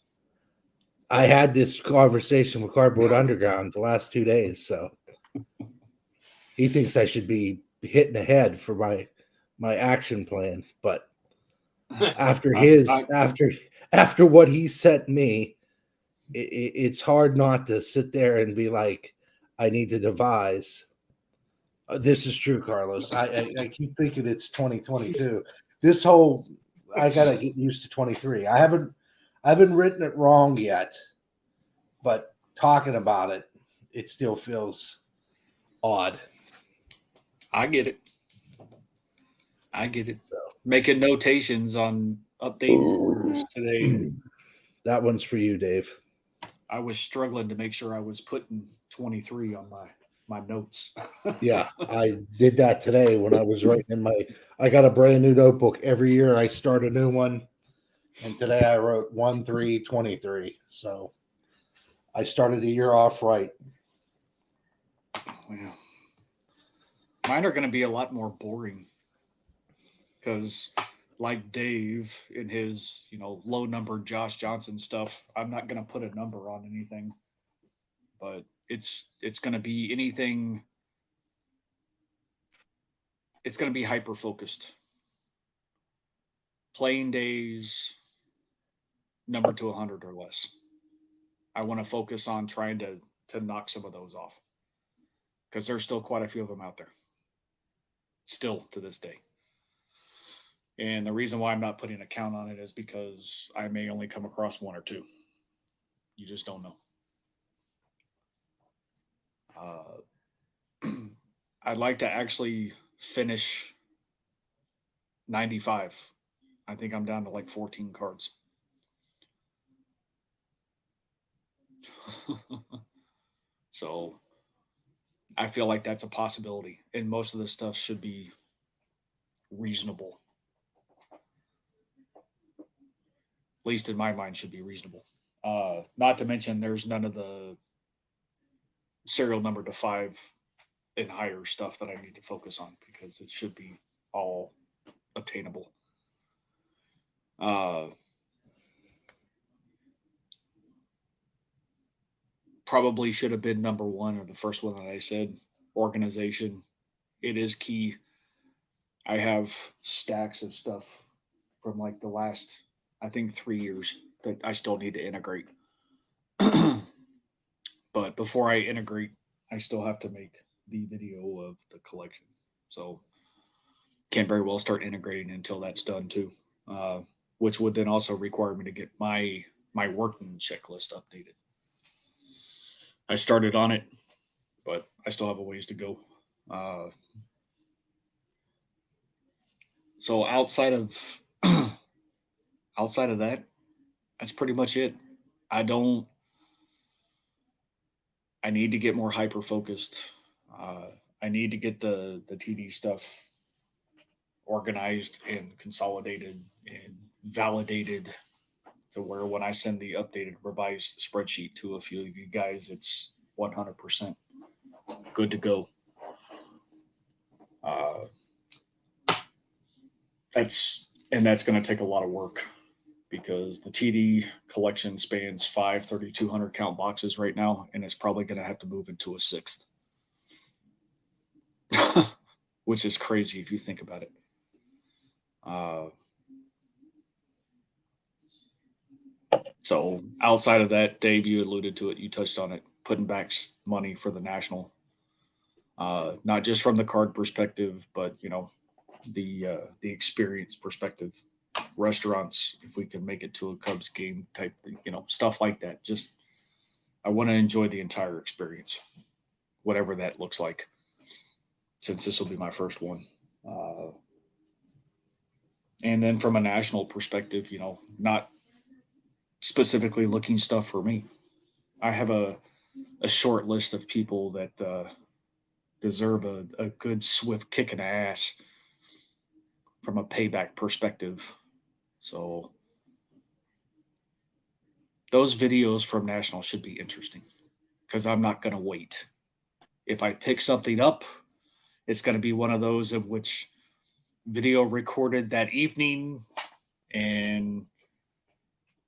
I had this conversation with Cardboard Underground the last 2 days, so he thinks I should be hitting ahead for my action plan. But after after what he sent me, it's hard not to sit there and be like, I need to devise. This is true, Carlos. I keep thinking it's 2022. I gotta get used to 23. I haven't written it wrong yet, but talking about it, it still feels odd. I get it. Making notations on updating orders today. That one's for you, Dave. I was struggling to make sure I was putting 23 on my notes. Yeah, I did that today when I was writing I got a brand new notebook. Every year I start a new one. And today I wrote 1/3/23. So I started the year off right. Well, mine are going to be a lot more boring because, like Dave in his low number Josh Johnson stuff, I'm not going to put a number on anything, but it's going to be anything. It's going to be hyper focused. Playing days, number to 100 or less. I want to focus on trying to knock some of those off because there's still quite a few of them out there. Still to this day. And the reason why I'm not putting a count on it is because I may only come across one or two. You just don't know. I'd like to actually finish 95. I think I'm down to like 14 cards. So I feel like that's a possibility. And most of this stuff should be reasonable. At least in my mind, should be reasonable. Not to mention, there's none of the serial number to 5 and higher stuff that I need to focus on because it should be all obtainable. Probably should have been number 1 or the first one that I said. Organization. It is key. I have stacks of stuff from like the last, I think, 3 years that I still need to integrate. But before I integrate, I still have to make the video of the collection. So can't very well start integrating until that's done too, which would then also require me to get my working checklist updated. I started on it, but I still have a ways to go. So outside of that, that's pretty much it. I need to get more hyper focused. I need to get the TD stuff organized and consolidated and validated to where when I send the updated revised spreadsheet to a few of you guys, it's 100% good to go. That's going to take a lot of work because the TD collection spans 5 3,200 count boxes right now, and it's probably going to have to move into a 6th, which is crazy if you think about it. So outside of that, Dave, you alluded to it. You touched on it, putting back money for the national, not just from the card perspective, but, the experience perspective. Restaurants, if we can make it to a Cubs game type, stuff like that. Just, I want to enjoy the entire experience, whatever that looks like, since this will be my first one. And then from a national perspective, not specifically looking stuff for me. I have a short list of people that deserve a good swift kick in the ass from a payback perspective. So those videos from national should be interesting because I'm not going to wait. If I pick something up, it's going to be one of those in which video recorded that evening and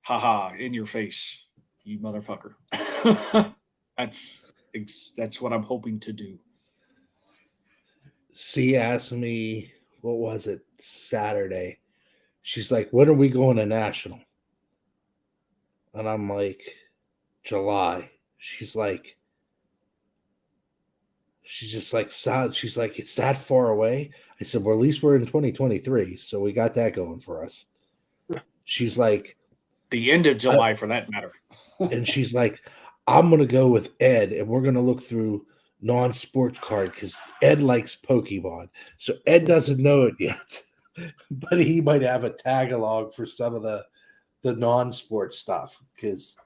haha, in your face, you motherfucker. That's what I'm hoping to do. She asked me, what was it, Saturday? She's like, when are we going to national? And I'm like, July. She's just like, she's like, it's that far away? I said, well, at least we're in 2023, so we got that going for us. She's like, the end of July for that matter. And she's like, I'm going to go with Ed, and we're going to look through non-sport card because Ed likes Pokemon. So Ed doesn't know it yet, but he might have a tag-along for some of the non-sport stuff because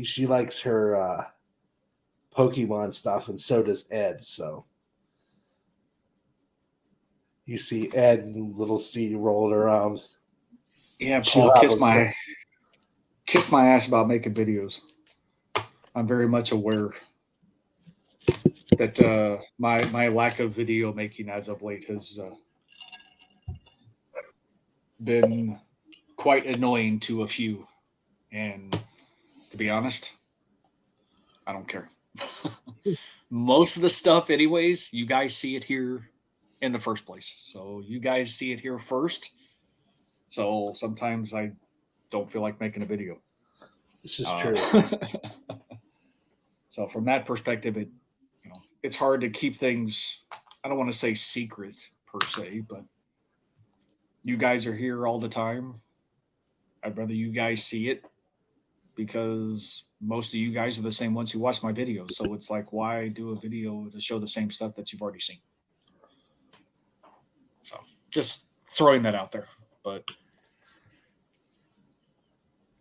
she likes her Pokemon stuff, and so does Ed. So you see Ed and little C rolling around. Yeah, Paul, kiss my ass about making videos. I'm very much aware that my lack of video making as of late has been quite annoying to a few. And to be honest, I don't care. Most of the stuff, anyways, you guys see it here in the first place. So you guys see it here first. So sometimes I don't feel like making a video. This is true. So from that perspective, it's hard to keep things, I don't want to say secret per se, but you guys are here all the time. I'd rather you guys see it because most of you guys are the same ones who watch my videos. So it's like, why do a video to show the same stuff that you've already seen? So just throwing that out there. But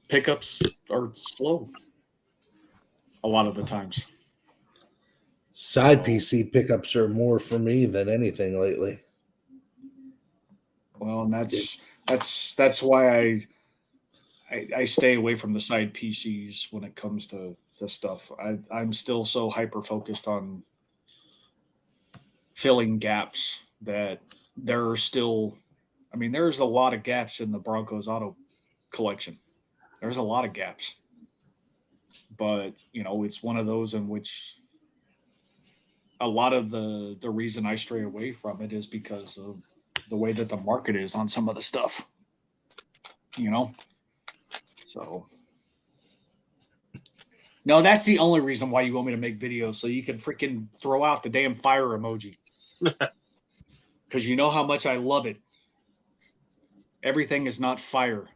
pickups are slow a lot of the times. Side PC pickups are more for me than anything lately. Well, and that's why I stay away from the side PCs when it comes to stuff. I'm still so hyper focused on filling gaps that there are still. I mean, there's a lot of gaps in the Broncos auto collection. There's a lot of gaps, but it's one of those in which a lot of the reason I stray away from it is because of the way that the market is on some of the stuff. So no, that's the only reason why you want me to make videos, so you can freaking throw out the damn fire emoji. Because you know how much I love it. Everything is not fire,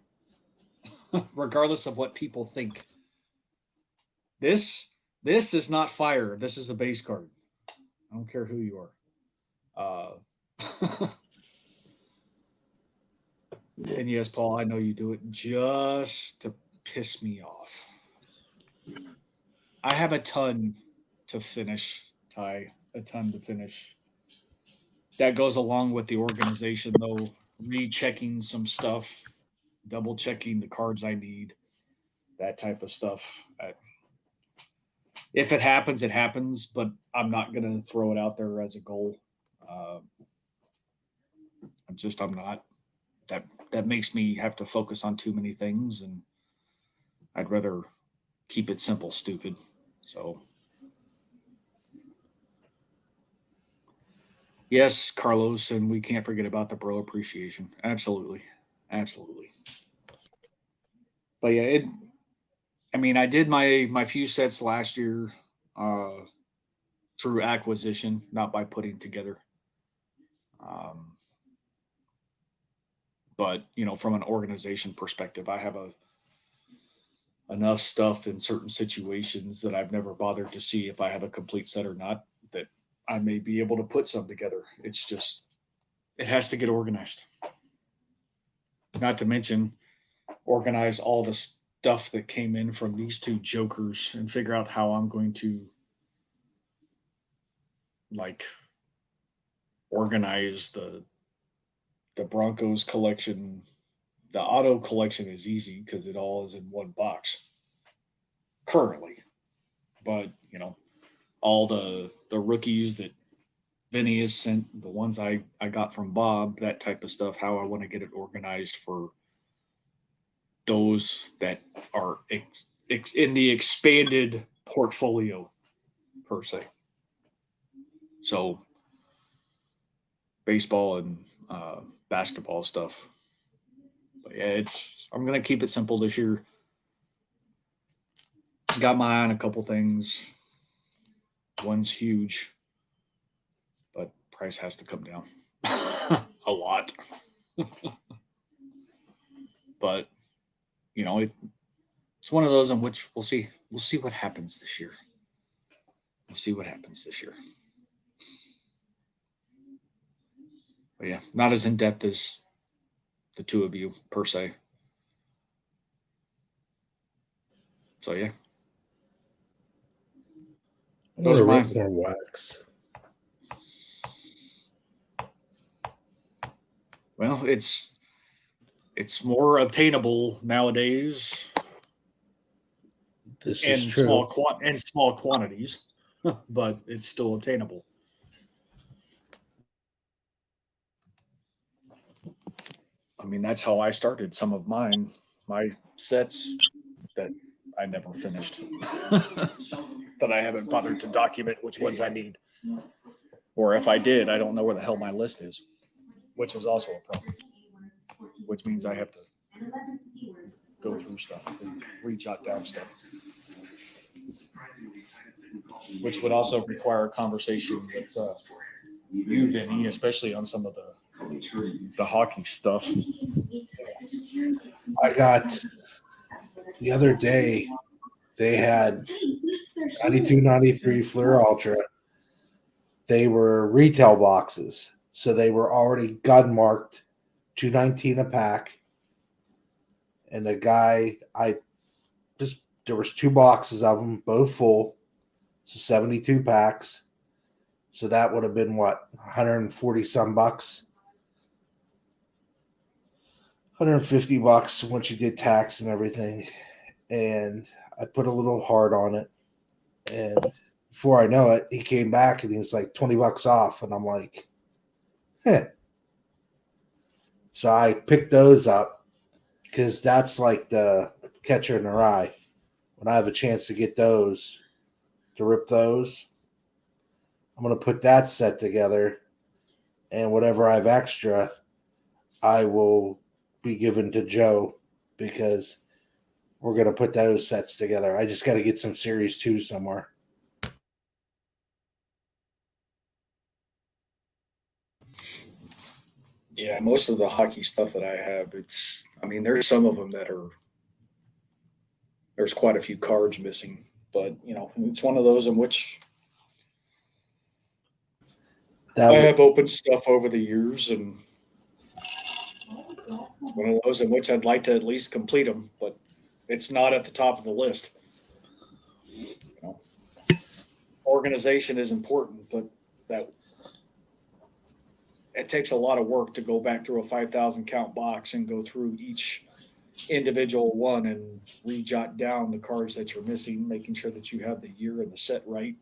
regardless of what people think. This is not fire. This is a base card. I don't care who you are. And yes, Paul, I know you do it just to piss me off. I have a ton to finish, Ty. A ton to finish. That goes along with the organization, though. Rechecking some stuff, double checking the cards I need, that type of stuff. If it happens, it happens, but I'm not going to throw it out there as a goal. I'm not. That makes me have to focus on too many things, and I'd rather keep it simple, stupid. So, yes, Carlos, and we can't forget about the bro appreciation. Absolutely. But yeah, I did my few sets last year through acquisition, not by putting together. But from an organization perspective, I have enough stuff in certain situations that I've never bothered to see if I have a complete set or not, that I may be able to put some together. It's just, it has to get organized. Not to mention organize all the stuff that came in from these two jokers and figure out how I'm going to organize the Broncos collection. The auto collection is easy because it all is in one box currently. But, all the rookies that Vinny has sent, the ones I got from Bob, that type of stuff, how I want to get it organized for those that are in the expanded portfolio, per se. So, baseball and basketball stuff. But yeah, I'm going to keep it simple this year. Got my eye on a couple things. One's huge, but price has to come down a lot. But it's one of those in which we'll see what happens this year. But yeah, not as in depth as the two of you per se. So yeah, those are mine. More wax. Well, it's more obtainable nowadays This is true. small quantities, but it's still obtainable. I mean, that's how I started some of my sets that I never finished, that I haven't bothered to document which ones I need. Or if I did, I don't know where the hell my list is, which is also a problem, which means I have to go through stuff and re-jot down stuff, which would also require a conversation with you, Vinny, especially on some of the the hockey stuff. I got the other day, they had 92, 93 Fleer Ultra. They were retail boxes. So they were already gun marked, $2.19 a pack. And the guy, there was 2 boxes of them, both full. So 72 packs. So that would have been what, 140 some bucks? $150 once you did tax and everything. And I put a little heart on it. And before I know it, he came back and he was like $20 off. And I'm like, So I picked those up because that's like the catcher in the rye. When I have a chance to get those, to rip those, I'm going to put that set together. And whatever I have extra, I will be given to Joe because we're going to put those sets together. I just got to get some Series 2 somewhere. Yeah, most of the hockey stuff that I have, there's some of them there's quite a few cards missing, but it's one of those in which I have opened stuff over the years, and one of those in which I'd like to at least complete them, but it's not at the top of the list. Organization is important, but it takes a lot of work to go back through a 5,000 count box and go through each individual one and re-jot down the cards that you're missing, making sure that you have the year and the set right.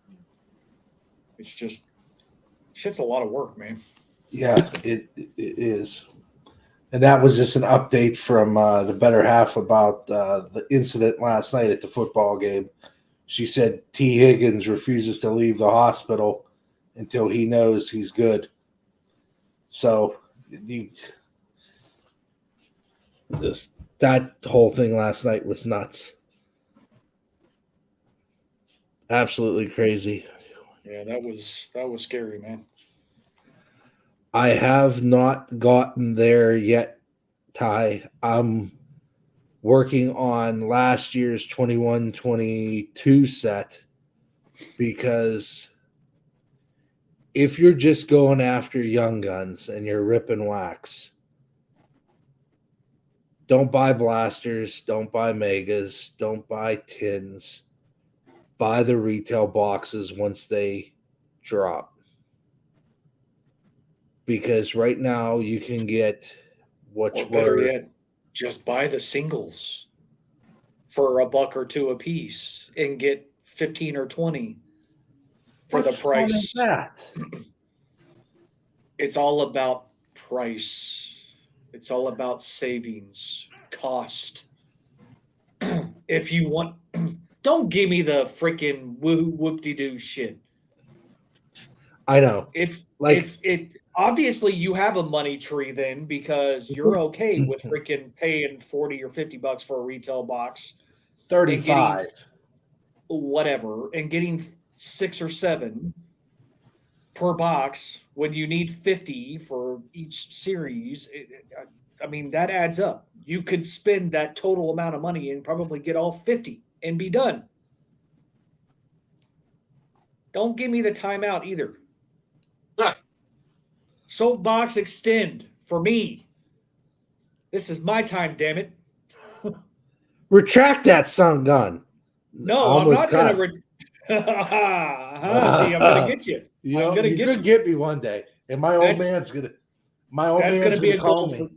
It's just shit's a lot of work, man. Yeah, it is. And that was just an update from the better half about the incident last night at the football game. She said T. Higgins refuses to leave the hospital until he knows he's good. So that whole thing last night was nuts. Absolutely crazy. Yeah, that was scary, man. I have not gotten there yet, Ty. I'm working on last year's 21-22 set because if you're just going after young guns and you're ripping wax, don't buy blasters, don't buy megas, don't buy tins. Buy the retail boxes once they drop. Because right now you can get Or better yet, just buy the singles for $1 or $2 a piece and get 15 or 20 for the price. That? It's all about price. It's all about savings, cost. If you want, don't give me the freaking whoop-de-doo shit. I know. If it obviously you have a money tree then because you're okay with freaking paying 40 or 50 bucks for a retail box, 35, whatever, and getting 6 or 7 per box when you need 50 for each series. That adds up. You could spend that total amount of money and probably get all 50 and be done. Don't give me the timeout either. Soapbox extend for me. This is my time, damn it. Retract that son gun. No, I'm not going to. See, I'm going to get you. You're going to get me one day, and my old man's going to call me.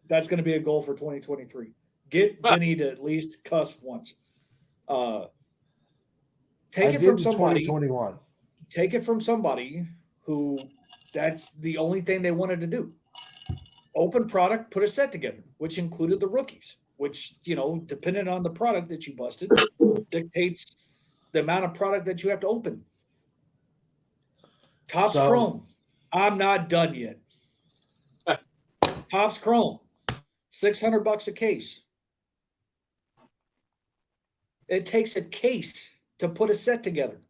That's going to be a goal for 2023. Get Vinny to at least cuss once. Take it from somebody. 2021. Take it from somebody who. That's the only thing they wanted to do. Open product, put a set together, which included the rookies, which, depending on the product that you busted, dictates the amount of product that you have to open. Topps Chrome. I'm not done yet. Topps Chrome. $600 a case. It takes a case to put a set together.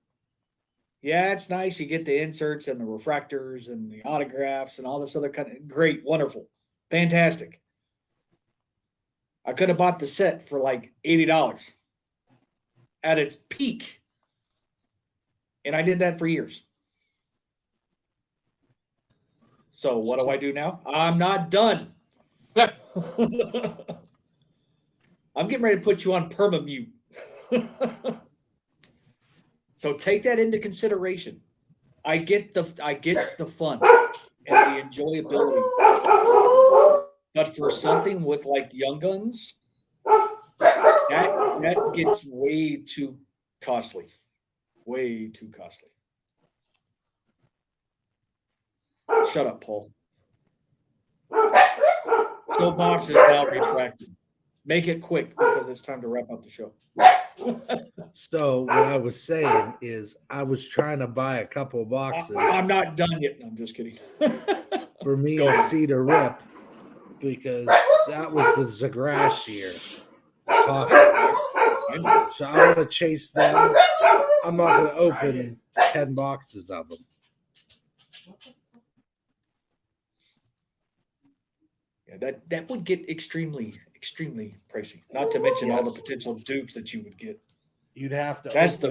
Yeah, it's nice. You get the inserts and the refractors and the autographs and all this other kind of great, wonderful, fantastic. I could have bought the set for like $80 at its peak. And I did that for years. So what do I do now? I'm not done. Yeah. I'm getting ready to put you on perma-mute. So take that into consideration. I get the fun and the enjoyability. But for something with like Young Guns, that gets way too costly. Way too costly. Shut up, Paul. Show box is now retracted. Make it quick because it's time to wrap up the show. So what I was saying is I was trying to buy a couple boxes I'm not done yet. No, I'm just kidding. for me Go and ahead. Cedar Rip because that was the Zagrash year. Coffee. I know. So I want to chase them. I'm not going to open 10 boxes of them. Yeah, that would get extremely pricey. Not to mention all the potential dupes that you would get. You'd have to That's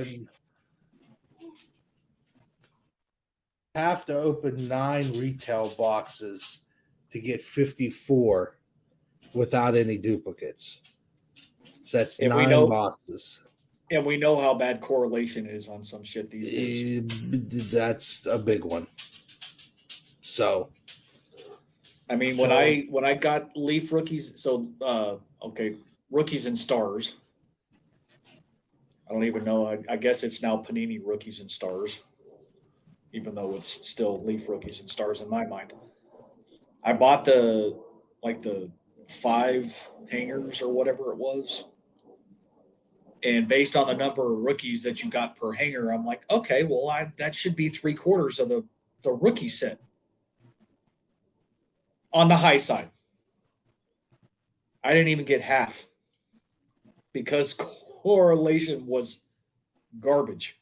open 9 retail boxes to get 54 without any duplicates. So that's And 9 boxes. And we know how bad correlation is on some shit these days. That's a big one. So, I mean, when I got Leaf rookies, rookies and stars. I don't even know. I guess it's now Panini rookies and stars, even though it's still Leaf rookies and stars in my mind. I bought the 5 hangers or whatever it was. And based on the number of rookies that you got per hanger, I'm like, okay, well, that should be 3/4 of the rookie set on the high side. I didn't even get half because correlation was garbage.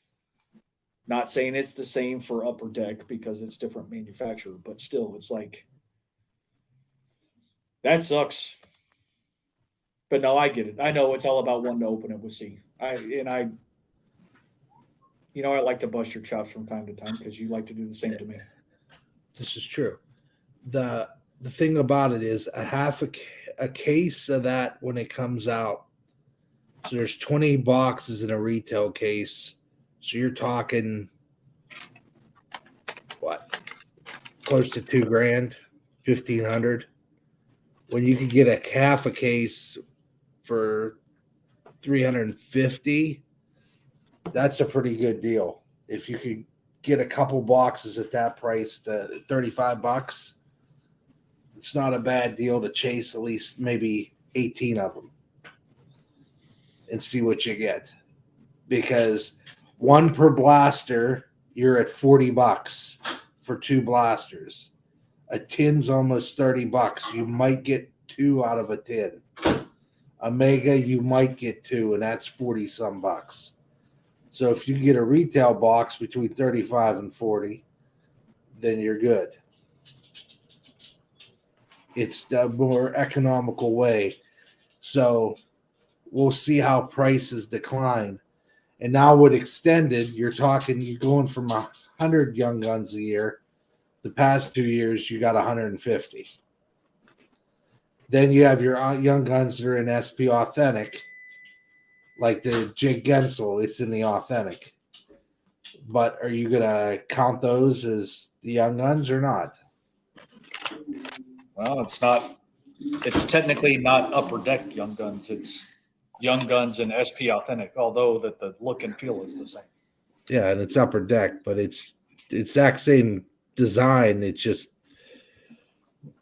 Not saying it's the same for Upper Deck because it's different manufacturer, but still, it's like that sucks. But no, I get it. I know it's all about one to open it with C. I like to bust your chops from time to time because you like to do the same to me. this is true. The thing about it is a case of that when it comes out. So there's 20 boxes in a retail case. So you're talking what? Close to $2,000, $1,500. When you could get a half a case for $350, that's a pretty good deal. If you could get a couple boxes at that price to $35, it's not a bad deal to chase at least maybe 18 of them and see what you get. Because one per blaster, you're at $40 for 2 blasters. A tin's almost $30. You might get 2 out of a tin. A mega, you might get 2, and that's 40 some bucks. So if you get a retail box between 35 and 40, then you're good. It's the more economical way. So we'll see how prices decline. And now with extended, you're going from 100 Young Guns a year. The past 2 years, you got 150. Then you have your Young Guns that are in SP Authentic, like the Jig Gensel. It's in the Authentic. But are you going to count those as the Young Guns or not? Well, it's not. It's technically not Upper Deck Young Guns. It's Young Guns and SP Authentic, although that the look and feel is the same. Yeah, and it's Upper Deck, but it's the exact same design. It's just.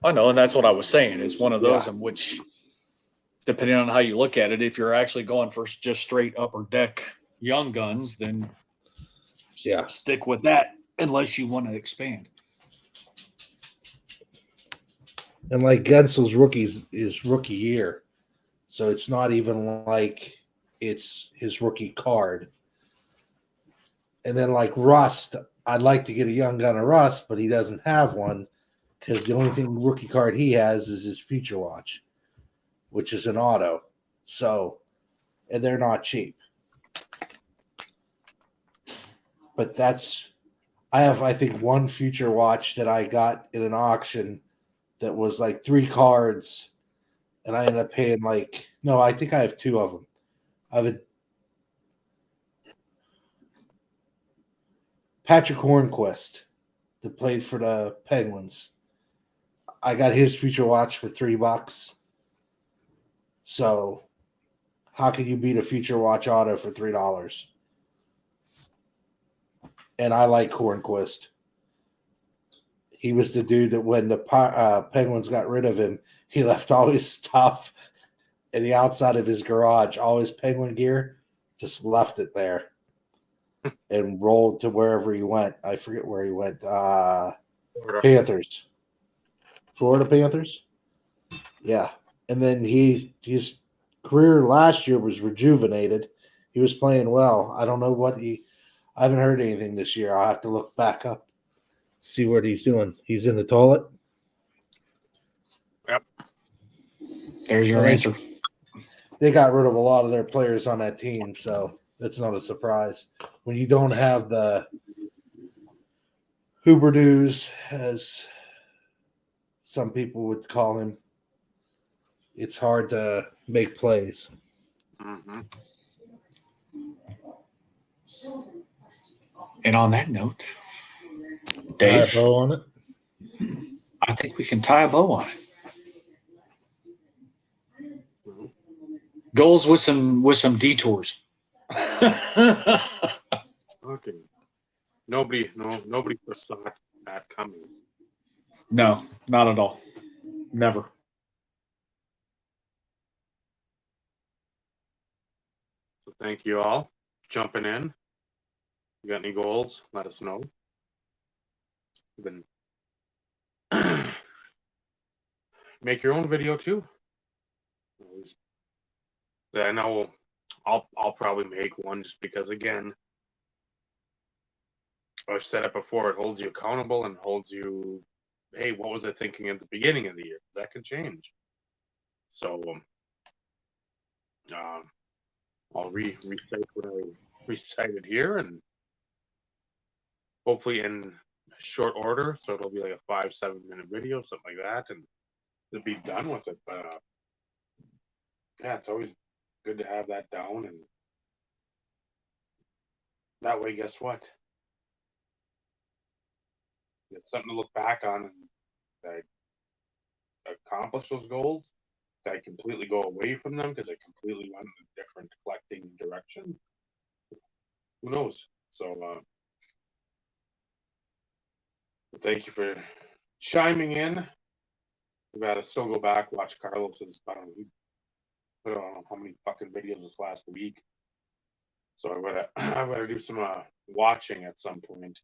I know, and that's what I was saying. It's one of those in which, depending on how you look at it, if you're actually going for just straight Upper Deck Young Guns, then stick with that unless you want to expand. And like Gensel's rookies is rookie year. So it's not even like it's his rookie card. And then like Rust, I'd like to get a young gun of Rust, but he doesn't have one because the only thing rookie card he has is his Future Watch, which is an auto. So, and they're not cheap. But I have, I think, one Future Watch that I got in an auction that was like 3 cards, and I ended up paying like, no, I think I have 2 of them. I have a Patrick Hornquist that played for the Penguins. I got his Future Watch for $3. So, how can you beat a Future Watch auto for $3? And I like Hornquist. He was the dude that when the Penguins got rid of him, he left all his stuff in the outside of his garage, all his Penguin gear, just left it there and rolled to wherever he went. I forget where he went. Panthers. Florida Panthers? Yeah. And then his career last year was rejuvenated. He was playing well. I don't know I haven't heard anything this year. I'll have to look back up, see what he's doing. He's in the toilet. Yep. There's your answer. They got rid of a lot of their players on that team, so that's not a surprise. When you don't have the Huberdews, as some people would call him, it's hard to make plays. Mm-hmm. And on that note, Tie a Dave, bow on it. I think we can tie a bow on it. Goals with some detours. Okay. Nobody foresaw that coming. No, not at all. Never. So thank you all jumping in. You got any goals? Let us know. Then make your own video too. I know I'll probably make one just because, again, I've said it before, it holds you accountable and holds you, hey, what was I thinking at the beginning of the year? That can change. So I'll recite what I recited here, and hopefully in short order, so it'll be like a 5-7 minute video, something like that, and it'll be done with it. But yeah, it's always good to have that down, and that way, guess what? It's something to look back on, and that I accomplished those goals. Did I completely go away from them because I completely went in a different collecting direction? Who knows? So thank you for chiming in. We gotta still go back, watch Carlos's. I don't know how many fucking videos this last week. So I gotta do some watching at some point.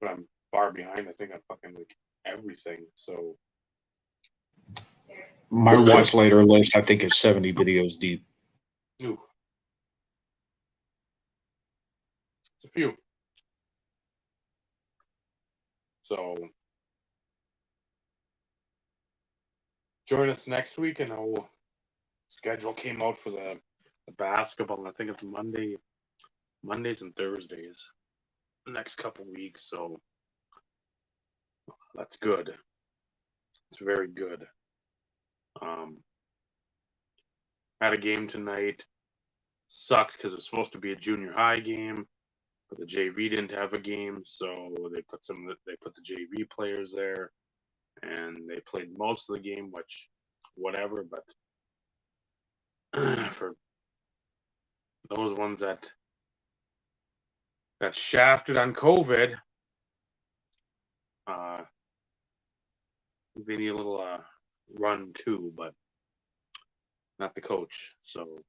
But I'm far behind. I think I'm fucking like everything. So My watch later list, I think, is 70 videos deep. ooh, it's a few. So join us next week, and our schedule came out for the basketball. And I think it's Mondays and Thursdays the next couple weeks. So that's good. It's very good. Had a game tonight. Sucked because it was supposed to be a junior high game, but the JV didn't have a game, so they put the JV players there, and they played most of the game, which whatever. But for those ones that got shafted on COVID, they need a little run too, but not the coach. So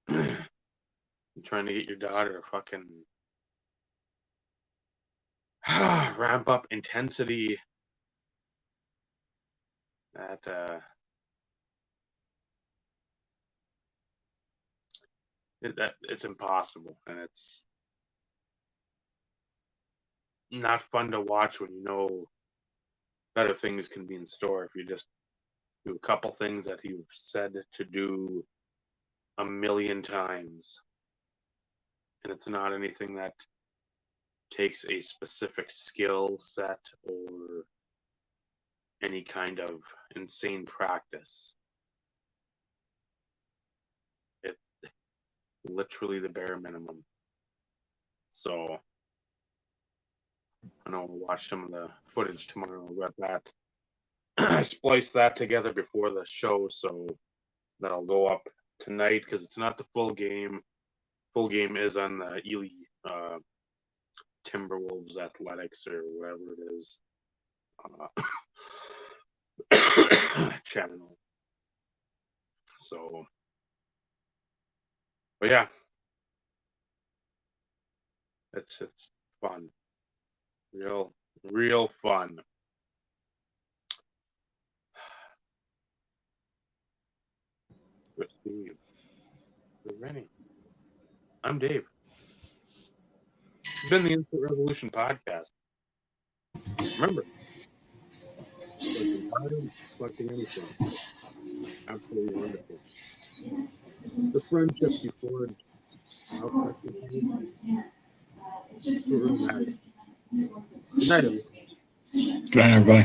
I'm trying to get your daughter to fucking ramp up intensity at it's impossible, and it's not fun to watch when you know better things can be in store if you just do a couple things that you've said to do a million times, and it's not anything that takes a specific skill set or any kind of insane practice. It literally the bare minimum. So I know I'll watch some of the footage tomorrow. I'll get that. I spliced that together before the show, so that'll go up tonight because it's not the full game. Full game is on the Ely Timberwolves Athletics or whatever it is channel. So, but yeah, it's fun, real fun. With Steve, with Rennie, I'm Dave. It's been the Instant Revolution podcast. Remember, collecting anything, absolutely wonderful. The friendships you forged, how precious it is. It really matters. Good night, everyone. Good night, everybody.